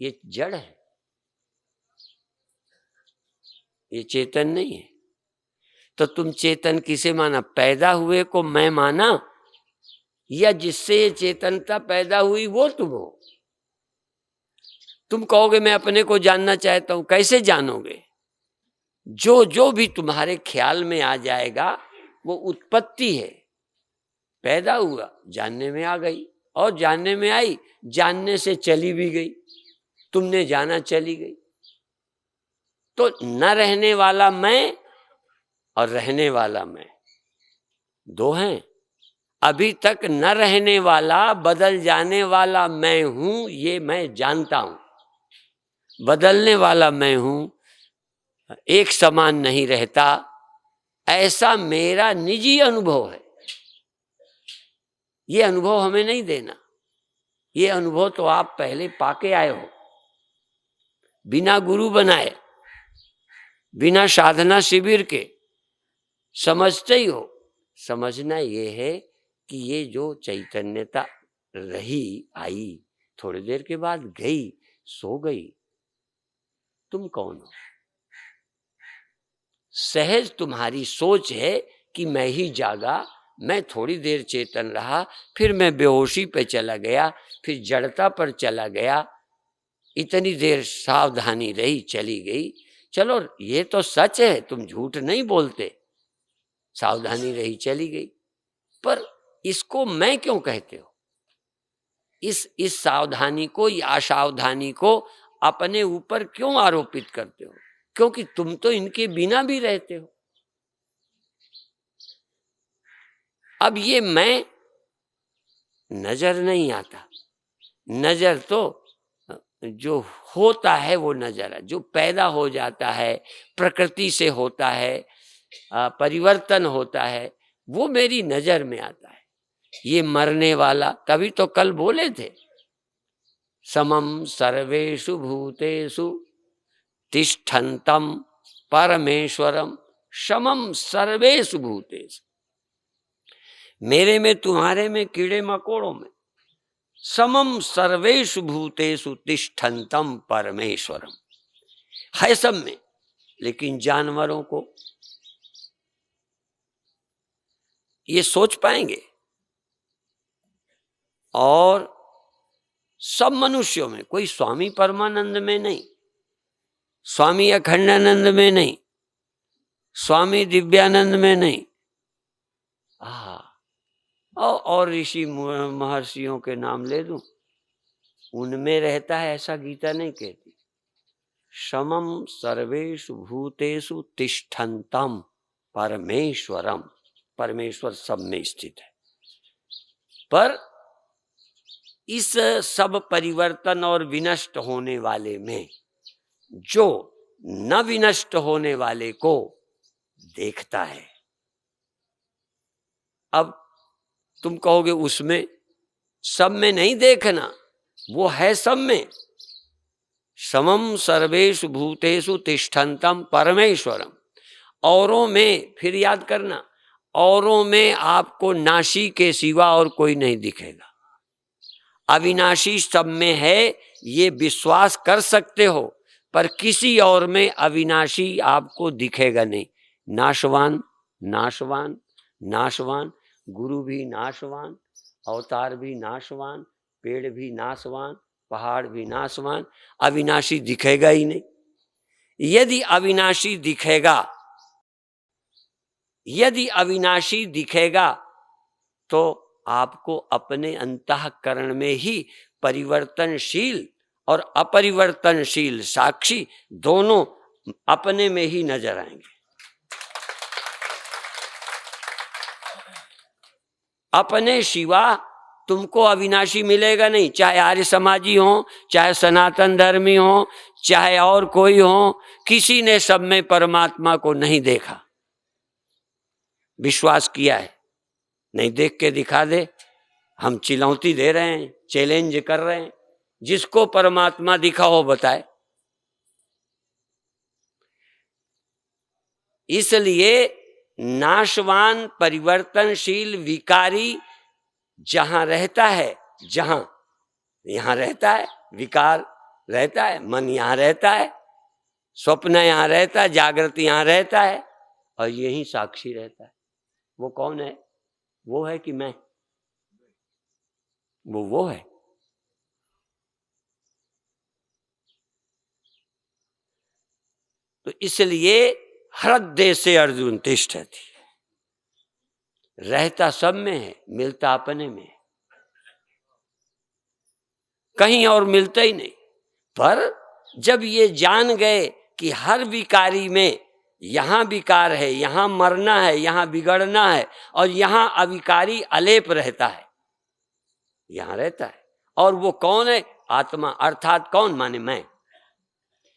ये जड़ है, ये चेतन नहीं है। तो तुम चेतन किसे माना? पैदा हुए को मैं माना, या जिससे ये चेतनता पैदा हुई वो तुम हो? तुम कहोगे मैं अपने को जानना चाहता हूं, कैसे जानोगे? जो जो भी तुम्हारे ख्याल में आ जाएगा वो उत्पत्ति है। पैदा हुआ, जानने में आ गई, और जानने में आई, जानने से चली भी गई, तुमने जाना चली गई। तो न रहने वाला मैं और रहने वाला मैं दो हैं। अभी तक न रहने वाला, बदल जाने वाला मैं हूं, ये मैं जानता हूं। बदलने वाला मैं हूं, एक समान नहीं रहता, ऐसा मेरा निजी अनुभव है। ये अनुभव हमें नहीं देना। ये अनुभव तो आप पहले पाके आए हो, बिना गुरु बनाए, बिना साधना शिविर के, समझते ही हो। समझना ये है कि ये जो चैतन्यता रही, आई, थोड़ी देर के बाद गई, सो गई। तुम कौन हो? सहज तुम्हारी सोच है कि मैं ही जागा, मैं थोड़ी देर चेतन रहा, फिर मैं बेहोशी पे चला गया, फिर जड़ता पर चला गया, इतनी देर सावधानी रही, चली गई। चलो ये तो सच है, तुम झूठ नहीं बोलते। सावधानी रही चली गई। पर इसको मैं क्यों कहते हो? इस सावधानी को या असावधानी को अपने ऊपर क्यों आरोपित करते हो? क्योंकि तुम तो इनके बिना भी रहते हो। अब ये मैं नजर नहीं आता। नजर तो जो होता है वो नजर है, जो पैदा हो जाता है, प्रकृति से होता है, परिवर्तन होता है, वो मेरी नजर में आता है। ये मरने वाला, तभी तो कल बोले थे, समम सर्वेषु भूतेषु तिष्ठन्तं परमेश्वरम समम सर्वेषु भूतेषु। मेरे में, तुम्हारे में, कीड़े मकोड़ों में, समम सर्वेषु भूतेषु तिष्ठन्तं परमेश्वरम है सब में। लेकिन जानवरों को ये सोच पाएंगे? और सब मनुष्यों में, कोई स्वामी परमानंद में नहीं, स्वामी अखंडानंद में नहीं, स्वामी दिव्यानंद में नहीं, और ऋषि महर्षियों के नाम ले दूं, उनमें रहता है, ऐसा गीता नहीं कहती। समम सर्वेषु भूतेषु तिष्ठन्तं परमेश्वरम, परमेश्वर सब में स्थित है। पर इस सब परिवर्तन और विनष्ट होने वाले में जो न विनष्ट होने वाले को देखता है। अब तुम कहोगे उसमें, सब में नहीं देखना, वो है सब में। समम सर्वेषु भूतेषु तिष्ठन्तं परमेश्वरम। औरों में, फिर याद करना, औरों में आपको नाशी के सिवा और कोई नहीं दिखेगा। अविनाशी सब में है, ये विश्वास कर सकते हो, पर किसी और में अविनाशी आपको दिखेगा नहीं। नाशवान नाशवान नाशवान, गुरु भी नाशवान, अवतार भी नाशवान, पेड़ भी नाशवान, पहाड़ भी नाशवान, अविनाशी दिखेगा ही नहीं। यदि अविनाशी दिखेगा, यदि अविनाशी दिखेगा तो आपको अपने अंतःकरण में ही परिवर्तनशील और अपरिवर्तनशील साक्षी दोनों अपने में ही नजर आएंगे। अपने सिवा तुमको अविनाशी मिलेगा नहीं, चाहे आर्य समाजी हो, चाहे सनातन धर्मी हो, चाहे और कोई हो, किसी ने सब में परमात्मा को नहीं देखा। विश्वास किया है, नहीं देख के दिखा दे। हम चिलौती दे रहे हैं, चैलेंज कर रहे हैं, जिसको परमात्मा दिखा हो बताए। इसलिए नाशवान, परिवर्तनशील, विकारी जहां रहता है, जहां यहां रहता है, विकार रहता है, मन यहां रहता है, स्वप्न यहां रहता है, जागृत यहां रहता है, और यही साक्षी रहता है। वो कौन है? वो है कि मैं? वो है। तो इसलिए हृदय से अर्जुन तिष्ठति, रहता सब में है, मिलता अपने में, कहीं और मिलता ही नहीं। पर जब ये जान गए कि हर विकारी में यहां विकार है, यहां मरना है, यहां बिगड़ना है, और यहां अविकारी अलेप रहता है, यहां रहता है। और वो कौन है? आत्मा। अर्थात कौन? माने मैं।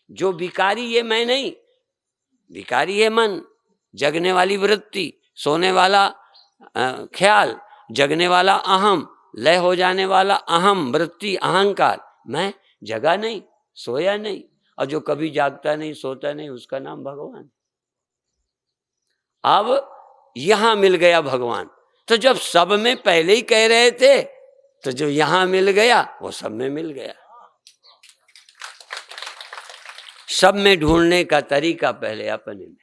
जो विकारी ये मैं नहीं, विकारी है मन, जगने वाली वृत्ति, सोने वाला ख्याल, जगने वाला अहम, लय हो जाने वाला अहम वृत्ति, अहंकार। मैं जगा नहीं, सोया नहीं, और जो कभी जागता नहीं, सोता नहीं, उसका नाम भगवान। अब यहां मिल गया भगवान। तो जब सब में पहले ही कह रहे थे, तो जो यहां मिल गया वो सब में मिल गया। सब में ढूंढने का तरीका पहले अपने में।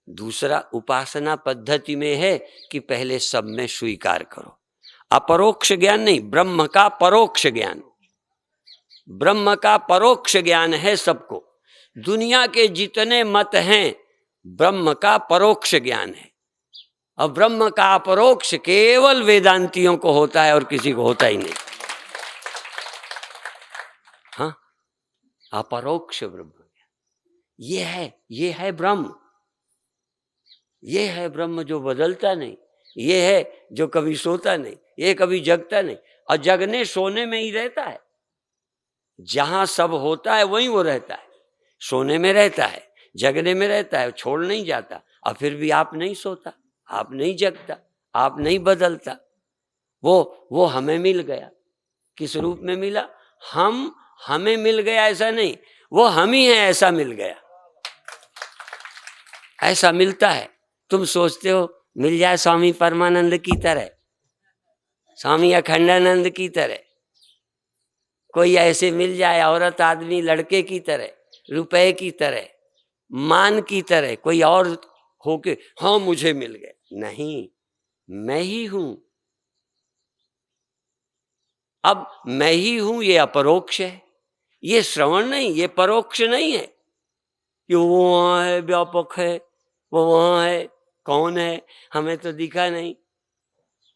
दूसरा उपासना पद्धति में है कि पहले सब में स्वीकार करो। अपरोक्ष ज्ञान नहीं, ब्रह्म का परोक्ष ज्ञान। ब्रह्म का परोक्ष ज्ञान है सबको। दुनिया के जितने मत हैं, ब्रह्म का परोक्ष ज्ञान है। और ब्रह्म का अपरोक्ष केवल वेदांतियों को होता है और किसी को होता ही नहीं। हाँ, अपरोक्ष ब्रह्म ये है ब्रह्म, ये है ब्रह्म जो बदलता नहीं, ये है जो कभी सोता नहीं, ये कभी जगता नहीं, और जगने सोने में ही रहता है। जहां सब होता है वहीं वो रहता है, सोने में रहता है, जगने में रहता है, छोड़ नहीं जाता। और फिर भी आप नहीं सोता, आप नहीं जगता, आप नहीं बदलता। वो हमें मिल गया। किस रूप में मिला? हमें मिल गया ऐसा नहीं, वो हम ही है ऐसा मिल गया। ऐसा मिलता है। तुम सोचते हो मिल जाए स्वामी परमानंद की तरह, स्वामी अखंडानंद की तरह, कोई ऐसे मिल जाए औरत आदमी लड़के की तरह, रुपए की तरह, मान की तरह, कोई और होके हाँ मुझे मिल गए। नहीं, मैं ही हूं। अब मैं ही हूं, ये अपरोक्ष है, ये श्रवण नहीं, ये परोक्ष नहीं है कि वो वहां है, व्यापक है, वो वहां है, कौन है, हमें तो दिखा नहीं।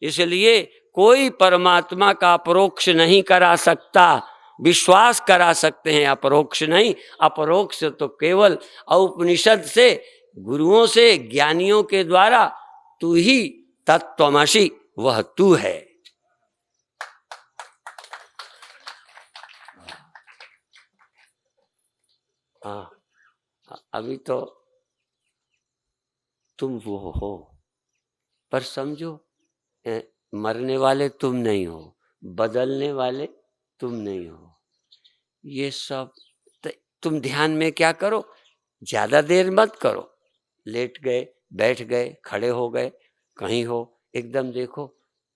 इसलिए कोई परमात्मा का अपरोक्ष नहीं करा सकता। विश्वास करा सकते हैं, अपरोक्ष नहीं। अपरोक्ष तो केवल उपनिषद से, गुरुओं से, ज्ञानियों के द्वारा तू ही तत्त्वमसि, वह तू है। हाँ, अभी तो तुम वो हो, पर समझो मरने वाले तुम नहीं हो, बदलने वाले तुम नहीं हो। ये सब तुम ध्यान में क्या करो, ज्यादा देर मत करो। लेट गए, बैठ गए, खड़े हो गए, कहीं हो, एकदम देखो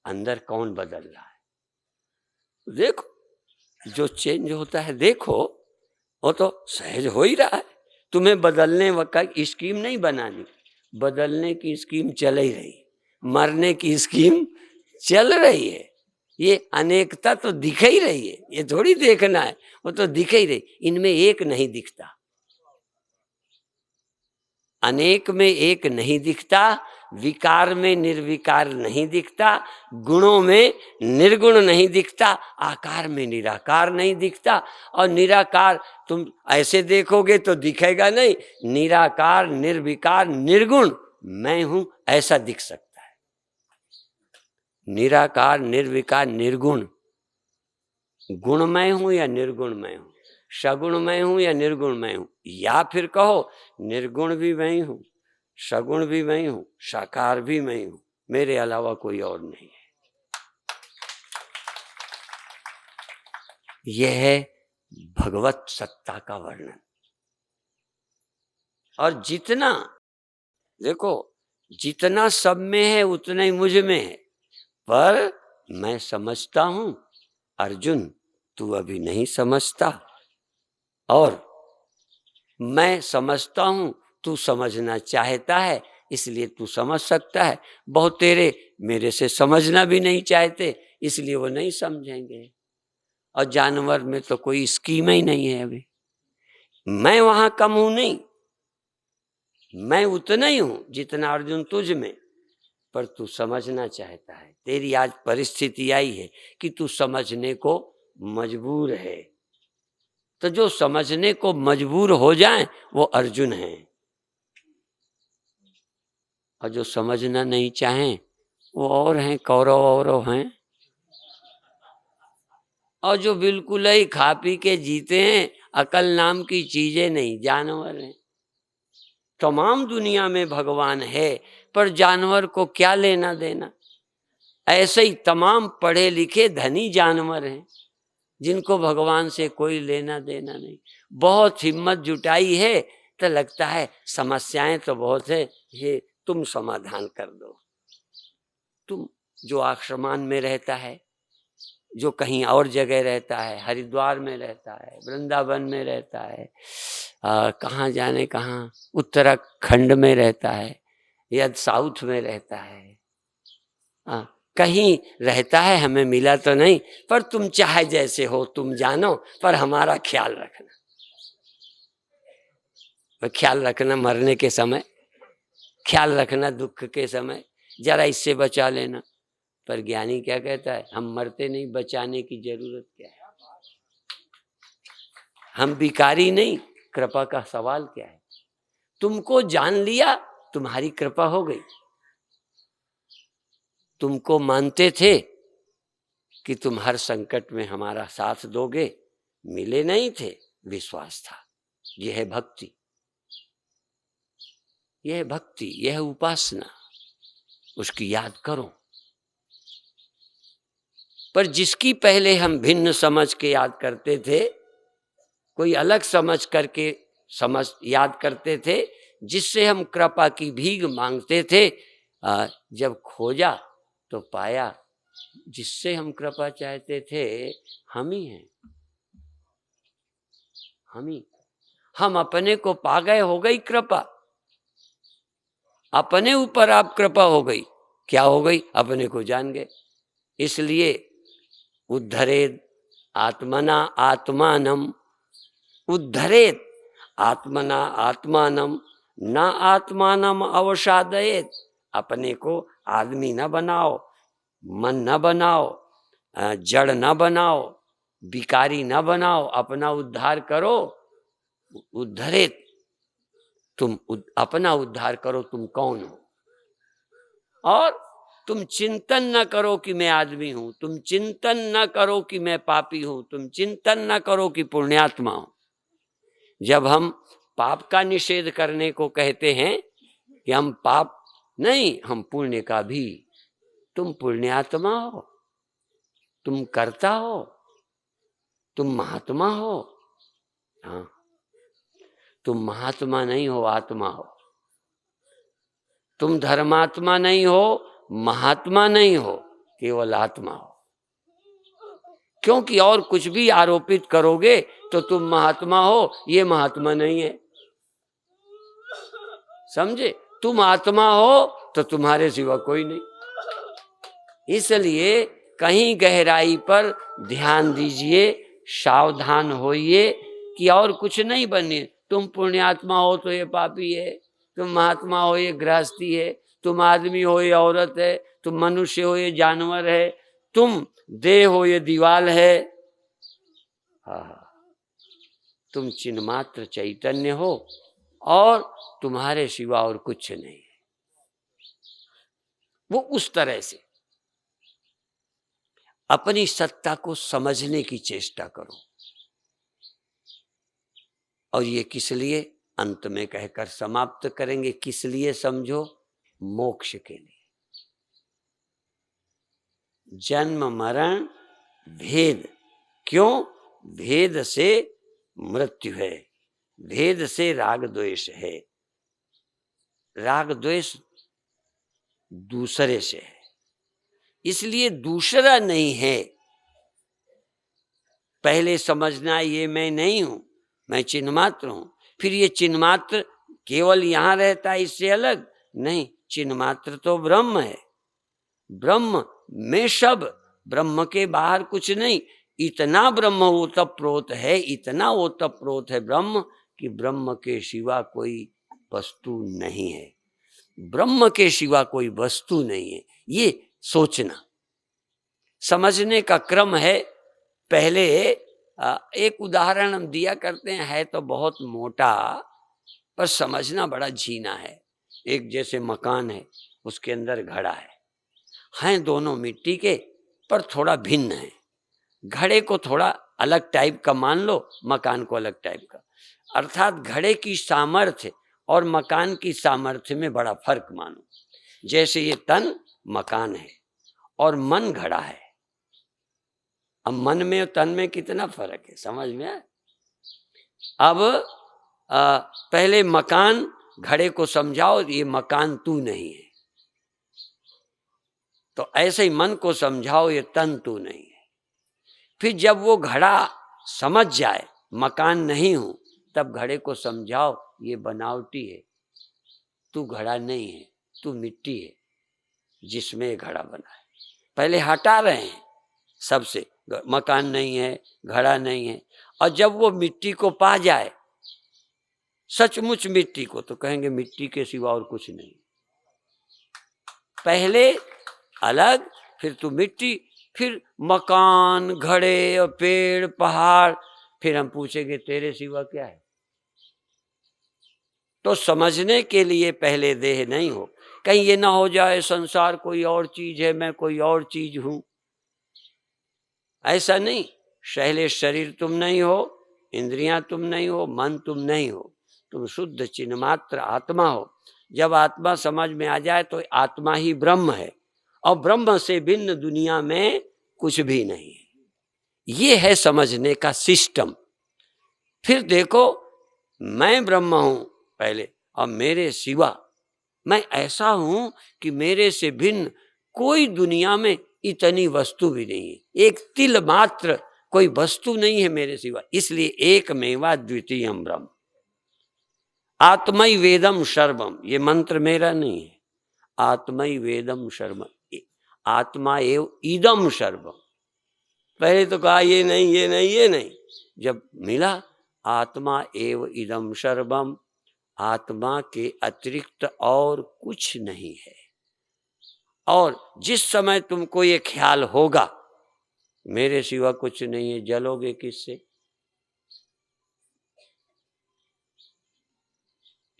अंदर कौन बदल रहा है। देखो जो चेंज होता है, देखो वो तो सहज हो ही रहा है। तुम्हें बदलने का स्कीम नहीं बनानी, बदलने की स्कीम चल ही रही, मरने की स्कीम चल रही है। ये अनेकता तो दिख ही रही है, ये थोड़ी देखना है, वो तो दिख ही रही। इनमें एक नहीं दिखता, अनेक में एक नहीं दिखता, विकार में निर्विकार नहीं दिखता, गुणों में निर्गुण नहीं दिखता, आकार में निराकार नहीं दिखता। और निराकार तुम ऐसे देखोगे तो दिखेगा नहीं, निराकार निर्विकार निर्गुण मैं हूं ऐसा दिख सकता है। निराकार निर्विकार निर्गुण, गुण मैं हूं या निर्गुण मैं हूं, सगुण मैं हूं या निर्गुण मैं हूं, या फिर कहो निर्गुण भी मैं हूं, सगुण भी मैं हूं, साकार भी मैं हूं, मेरे अलावा कोई और नहीं है। यह है भगवत सत्ता का वर्णन। और जितना देखो, जितना सब में है उतना ही मुझ में है। पर मैं समझता हूं अर्जुन, तू अभी नहीं समझता, और मैं समझता हूं तू समझना चाहता है, इसलिए तू समझ सकता है। बहुत तेरे मेरे से समझना भी नहीं चाहते, इसलिए वो नहीं समझेंगे। और जानवर में तो कोई स्कीम ही नहीं है। अभी मैं वहां कम हूं नहीं, मैं उतना ही हूं जितना अर्जुन तुझ में, पर तू समझना चाहता है। तेरी आज परिस्थिति आई है कि तू समझने को मजबूर है। तो जो समझने को मजबूर हो जाए वो अर्जुन है, और जो समझना नहीं चाहें वो और हैं, कौरव औरव हैं। और जो बिल्कुल ही खा पी के जीते हैं, अकल नाम की चीजें नहीं, जानवर हैं। तमाम दुनिया में भगवान है, पर जानवर को क्या लेना देना। ऐसे ही तमाम पढ़े लिखे धनी जानवर हैं, जिनको भगवान से कोई लेना देना नहीं। बहुत हिम्मत जुटाई है तो लगता है समस्याएं तो बहुत है, ये तुम समाधान कर दो। तुम जो आश्रमान में रहता है, जो कहीं और जगह रहता है, हरिद्वार में रहता है, वृंदावन में रहता है, कहाँ जाने कहाँ, उत्तराखंड में रहता है या साउथ में रहता है, कहीं रहता है, हमें मिला तो नहीं, पर तुम चाहे जैसे हो तुम जानो, पर हमारा ख्याल रखना। ख्याल रखना मरने के समय, ख्याल रखना दुख के समय, जरा इससे बचा लेना। पर ज्ञानी क्या कहता है, हम मरते नहीं, बचाने की जरूरत क्या है। हम भिखारी नहीं, कृपा का सवाल क्या है। तुमको जान लिया, तुम्हारी कृपा हो गई। तुमको मानते थे कि तुम हर संकट में हमारा साथ दोगे, मिले नहीं थे, विश्वास था। यह है भक्ति, यह है भक्ति, यह है उपासना। उसकी याद करो। पर जिसकी पहले हम भिन्न समझ के याद करते थे, कोई अलग समझ करके समझ याद करते थे, जिससे हम कृपा की भीख मांगते थे, जब खोजा तो पाया जिससे हम कृपा चाहते थे हम ही हैं। हम अपने को पा गए, हो गई कृपा। अपने ऊपर आप कृपा हो गई, क्या हो गई, अपने को जान गए। इसलिए उद्धरेत आत्मना आत्मानम, उद्धरेत आत्मना आत्मानम, न आत्मानम अवसादयेत। अपने को आदमी न बनाओ, मन न बनाओ, जड़ न बनाओ, भिखारी न बनाओ, अपना उद्धार करो। उद्धरेत, तुम अपना उद्धार करो, तुम कौन हो। और तुम चिंतन न करो कि मैं आदमी हूं, तुम चिंतन न करो कि मैं पापी हूं, तुम चिंतन न करो कि पुण्यात्मा हूं। जब हम पाप का निषेध करने को कहते हैं कि हम पाप नहीं, हम पुण्य का भी। तुम पुण्यात्मा हो, तुम कर्ता हो, तुम महात्मा हो। हाँ, तुम महात्मा नहीं हो, आत्मा हो। तुम धर्मात्मा नहीं हो, महात्मा नहीं हो, केवल आत्मा हो। क्योंकि और कुछ भी आरोपित करोगे तो तुम महात्मा हो, ये महात्मा नहीं है। समझे, तुम आत्मा हो तो तुम्हारे सिवा कोई नहीं। इसलिए कहीं गहराई पर ध्यान दीजिए, सावधान होइए कि और कुछ नहीं बने। तुम पुण्यात्मा हो तो ये पापी है, तुम महात्मा हो ये गृहस्थी है, तुम आदमी हो ये औरत है, तुम मनुष्य हो ये जानवर है, तुम देह हो ये दीवाल है। हाँ, तुम चिन्मात्र चैतन्य हो और तुम्हारे सिवा और कुछ नहीं है। वो उस तरह से अपनी सत्ता को समझने की चेष्टा करो। और ये किस लिए, अंत में कहकर समाप्त करेंगे, किस लिए समझो, मोक्ष के लिए। जन्म मरण भेद, क्यों, भेद से मृत्यु है, भेद से राग द्वेष है, राग द्वेष दूसरे से है, इसलिए दूसरा नहीं है। पहले समझना ये मैं नहीं हूं, मैं चिन्मात्र हूं। फिर ये चिन्मात्र केवल यहां रहता है, इससे अलग नहीं। चिन्मात्र तो ब्रह्म है, ब्रह्म में सब, ब्रह्म के बाहर कुछ नहीं। इतना ब्रह्म ओतप्रोत है, इतना ओतप्रोत है ब्रह्म कि ब्रह्म के सिवा कोई वस्तु नहीं है, ब्रह्म के सिवा कोई वस्तु नहीं है। ये सोचना समझने का क्रम है। पहले एक उदाहरण हम दिया करते हैं, है तो बहुत मोटा पर समझना बड़ा झीना है। एक जैसे मकान है, उसके अंदर घड़ा है, हैं दोनों मिट्टी के पर थोड़ा भिन्न है। घड़े को थोड़ा अलग टाइप का मान लो, मकान को अलग टाइप का। अर्थात घड़े की सामर्थ्य और मकान की सामर्थ्य में बड़ा फर्क मानो। जैसे ये तन मकान है और मन घड़ा है। अब मन में और तन में कितना फर्क है, समझ में आए। अब पहले मकान घड़े को समझाओ, ये मकान तू नहीं है। तो ऐसे ही मन को समझाओ, ये तन तू नहीं है। फिर जब वो घड़ा समझ जाए मकान नहीं हूं, तब घड़े को समझाओ ये बनावटी है, तू घड़ा नहीं है, तू मिट्टी है जिसमें घड़ा बना है। पहले हटा रहे हैं सबसे, मकान नहीं है, घड़ा नहीं है। और जब वो मिट्टी को पा जाए, सचमुच मिट्टी को, तो कहेंगे मिट्टी के सिवा और कुछ नहीं। पहले अलग, फिर तू मिट्टी, फिर मकान, घड़े और पेड़ पहाड़, फिर हम पूछेंगे तेरे सिवा क्या है। तो समझने के लिए पहले देह नहीं हो, कहीं ये ना हो जाए संसार कोई और चीज है, मैं कोई और चीज हूं। ऐसा नहीं, पहले शरीर तुम नहीं हो, इंद्रियां तुम नहीं हो, मन तुम नहीं हो, तुम शुद्ध चिन्ह मात्र आत्मा हो। जब आत्मा समझ में आ जाए तो आत्मा ही ब्रह्म है, और ब्रह्म से भिन्न दुनिया में कुछ भी नहीं है। ये है समझने का सिस्टम। फिर देखो, मैं ब्रह्म हूं पहले, और मेरे सिवा मैं ऐसा हूं कि मेरे से भिन्न कोई दुनिया में इतनी वस्तु भी नहीं है, एक तिल मात्र कोई वस्तु नहीं है मेरे सिवा। इसलिए एक मेवा द्वितीयम ब्रह्म, आत्मई वेदम सर्वम, ये मंत्र मेरा नहीं है, आत्मई वेदम सर्वम, आत्मा एव इदम सर्वम। पहले तो कहा ये नहीं ये नहीं ये नहीं, जब मिला आत्मा एव इदम सर्वम, आत्मा के अतिरिक्त और कुछ नहीं है। और जिस समय तुमको ये ख्याल होगा मेरे सिवा कुछ नहीं है, जलोगे किससे?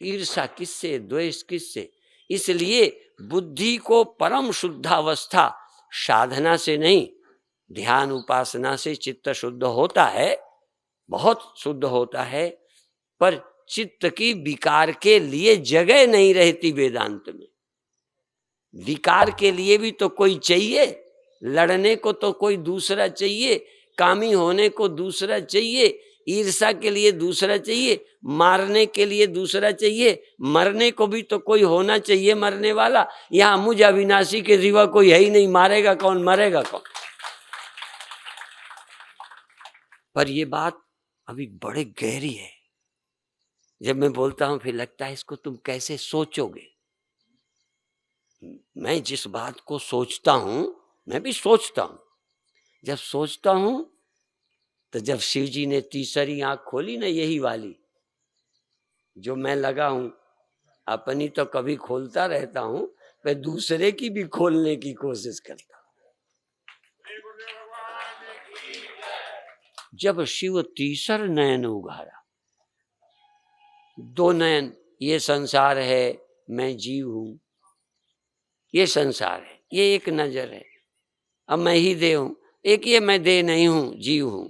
ईर्षा किससे? द्वेष किससे? इसलिए बुद्धि को परम शुद्धावस्था साधना से नहीं, ध्यान उपासना से चित्त शुद्ध होता है, बहुत शुद्ध होता है, पर चित्त की विकार के लिए जगह नहीं रहती वेदांत में। विकार के लिए भी तो कोई चाहिए, लड़ने को तो कोई दूसरा चाहिए, कामी होने को दूसरा चाहिए, ईर्षा के लिए दूसरा चाहिए, मारने के लिए दूसरा चाहिए, मरने को भी तो कोई होना चाहिए मरने वाला। यहाँ मुझ अविनाशी के सिवा कोई है ही नहीं, मारेगा कौन, मरेगा कौन? पर ये बात अभी बड़े गहरी है, जब मैं बोलता हूं फिर लगता है इसको तुम कैसे सोचोगे। मैं जिस बात को सोचता हूं, मैं भी सोचता हूं, जब सोचता हूं तो जब शिव जी ने तीसरी आंख खोली ना, यही वाली जो मैं लगा हूं, अपनी तो कभी खोलता रहता हूं, मैं दूसरे की भी खोलने की कोशिश करता हूं। जब शिव तीसर नयन उघारा, दो नयन, ये संसार है, मैं जीव हूं, ये संसार है, ये एक नजर है, अब मैं ही देह हूं, एक ये मैं देह नहीं हूं, जीव हूं,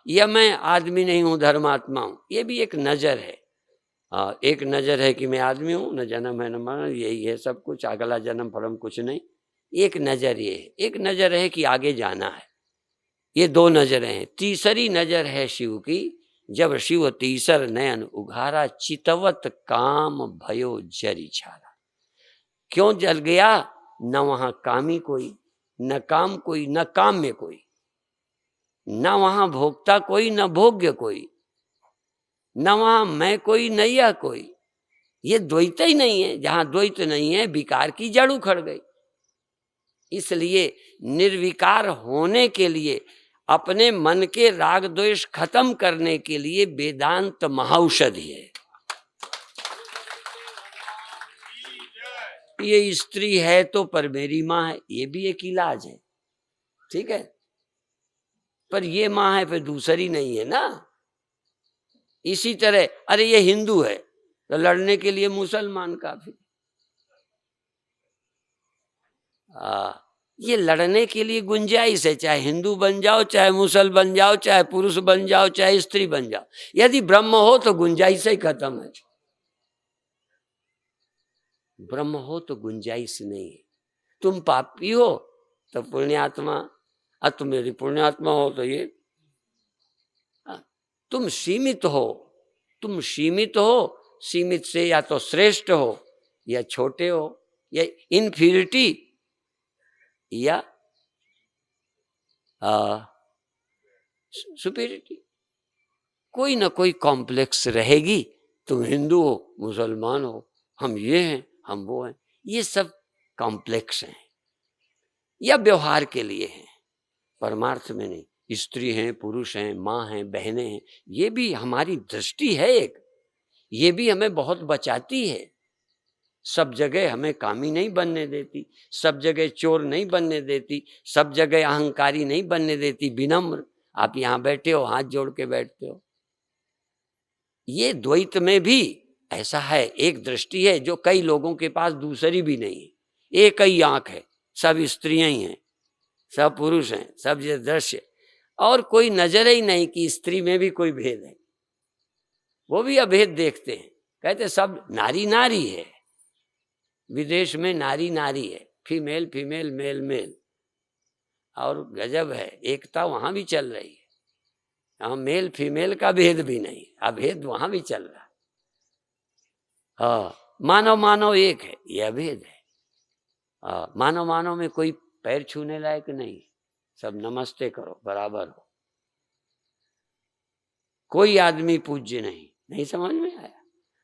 या मैं आदमी नहीं हूं, धर्मात्मा हूं, ये भी एक नजर है। एक नजर है कि मैं आदमी हूं, न जन्म है न मरण, यही है सब कुछ, अगला जन्म फलम कुछ नहीं। एक नजर ये है, एक नजर है कि आगे जाना है, ये दो नजरें हैं। तीसरी नजर है शिव की, जब शिव तीसर नयन उघारा, चितवत काम भयो जरी छारा। क्यों जल गया? न वहां कामी कोई, न काम कोई, न काम में कोई, न वहां भोक्ता कोई, न भोग्य कोई, न वहां मैं कोई, न यह कोई। ये द्वैत ही नहीं है, जहां द्वैत नहीं है विकार की जड़ उखड़ गई। इसलिए निर्विकार होने के लिए, अपने मन के राग द्वेष खत्म करने के लिए वेदांत महाऔषधि है। ये स्त्री है तो पर मेरी माँ है, ये भी एक इलाज है, ठीक है, पर ये माँ है फिर दूसरी नहीं है ना। इसी तरह अरे ये हिंदू है तो लड़ने के लिए मुसलमान काफी। ये लड़ने के लिए गुंजाइश है, चाहे हिंदू बन जाओ, चाहे मुसल बन जाओ, चाहे पुरुष बन जाओ, चाहे स्त्री बन जाओ, यदि ब्रह्म हो तो गुंजाइश ही खत्म है। ब्रह्म हो तो गुंजाइश नहीं है। तुम पापी हो तो पुण्यात्मा, तुम यदि पुण्यात्मा हो तो ये, तुम सीमित हो, तुम सीमित हो, सीमित से या तो श्रेष्ठ हो या छोटे हो, या इन्फीरिटी या सुपीरिटी, कोई ना कोई कॉम्प्लेक्स रहेगी। तुम हिंदू हो, मुसलमान हो, हम ये हैं, हम वो हैं, ये सब कॉम्प्लेक्स हैं, या व्यवहार के लिए हैं, परमार्थ में नहीं। स्त्री हैं, पुरुष हैं, माँ हैं, बहनें हैं, ये भी हमारी दृष्टि है एक, ये भी हमें बहुत बचाती है। सब जगह हमें कामी नहीं बनने देती, सब जगह चोर नहीं बनने देती, सब जगह अहंकारी नहीं बनने देती, विनम्र। आप यहाँ बैठे हो, हाथ जोड़ के बैठते हो। ये द्वैत में भी ऐसा है, एक दृष्टि है जो कई लोगों के पास दूसरी भी नहीं है। एक ही आंख है, सब स्त्रियां ही हैं, सब पुरुष हैं, सब ये दृश्य, और कोई नजर ही नहीं कि स्त्री में भी कोई भेद है। वो भी अभेद देखते हैं, कहते सब नारी नारी है। विदेश में नारी नारी है, फीमेल फीमेल मेल मेल, और गजब है, एकता वहां भी चल रही है। यहाँ मेल फीमेल का भेद भी नहीं, अभेद वहां भी चल रहा है। हाँ, मानव मानव एक है, ये अभेद है। मानव मानव में कोई पैर छूने लायक नहीं, सब नमस्ते करो, बराबर हो। कोई आदमी पूज्य नहीं समझ में आया?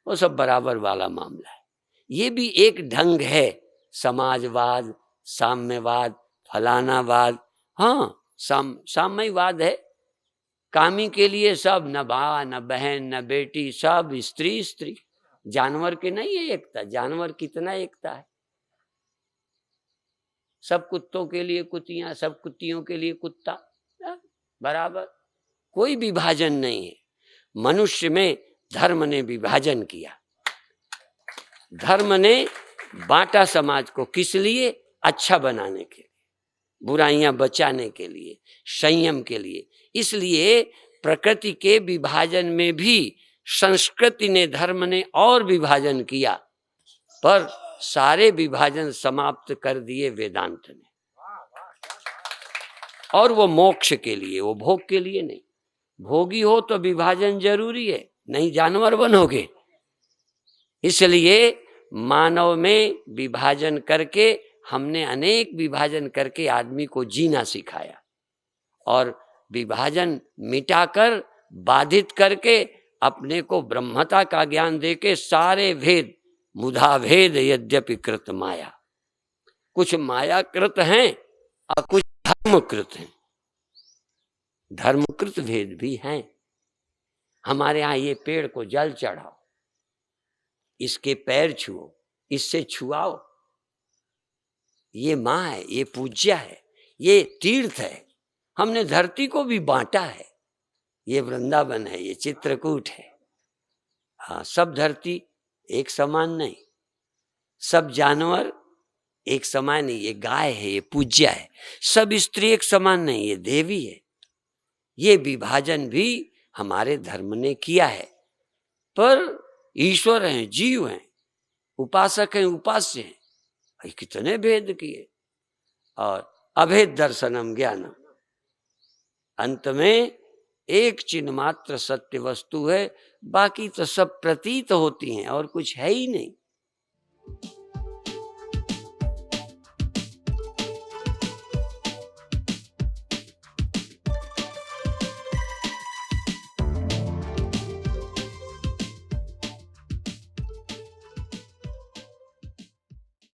वो सब बराबर वाला मामला है। ये भी एक ढंग है, समाजवाद, साम्यवाद, फलानावाद। हाँ, साम्यवाद है, कामी के लिए सब, न भाई न बहन न बेटी, सब स्त्री स्त्री। जानवर के नहीं है एकता, जानवर कितना एकता है। सब कुत्तों के लिए कुतियां, सब कुत्तियों के लिए कुत्ता, बराबर, कोई विभाजन नहीं है। मनुष्य में धर्म ने विभाजन किया, धर्म ने बांटा समाज को, किस लिए? अच्छा बनाने के लिए, बुराइयां बचाने के लिए, संयम के लिए। इसलिए प्रकृति के विभाजन में भी संस्कृति ने, धर्म ने और विभाजन किया, पर सारे विभाजन समाप्त कर दिए वेदांत ने। और वो मोक्ष के लिए, वो भोग के लिए नहीं। भोगी हो तो विभाजन जरूरी है, नहीं जानवर बनोगे। इसलिए मानव में विभाजन करके, हमने अनेक विभाजन करके आदमी को जीना सिखाया, और विभाजन मिटाकर, बाधित करके, अपने को ब्रह्मता का ज्ञान देके सारे भेद, मुधा भेद यद्यपि कृत माया, कुछ मायाकृत हैं और कुछ धर्मकृत हैं। धर्मकृत भेद भी हैं। हमारे यहाँ ये पेड़ को जल चढ़ाओ, इसके पैर छुओ, इससे छुआओ, ये माँ है, ये पूज्या है, ये तीर्थ है। हमने धरती को भी बांटा है, ये वृंदावन है, ये चित्रकूट है। हाँ, सब धरती एक समान नहीं, सब जानवर एक समान नहीं, ये गाय है, ये पूज्या है। सब स्त्री एक समान नहीं, ये देवी है। ये विभाजन भी हमारे धर्म ने किया है। पर ईश्वर हैं, जीव हैं, उपासक हैं, उपास्य हैं, भाई कितने भेद किए। और अभेद दर्शनम ज्ञानम, अंत में एक चिन्ह मात्र सत्य वस्तु है, बाकी तो सब प्रतीत होती हैं और कुछ है ही नहीं।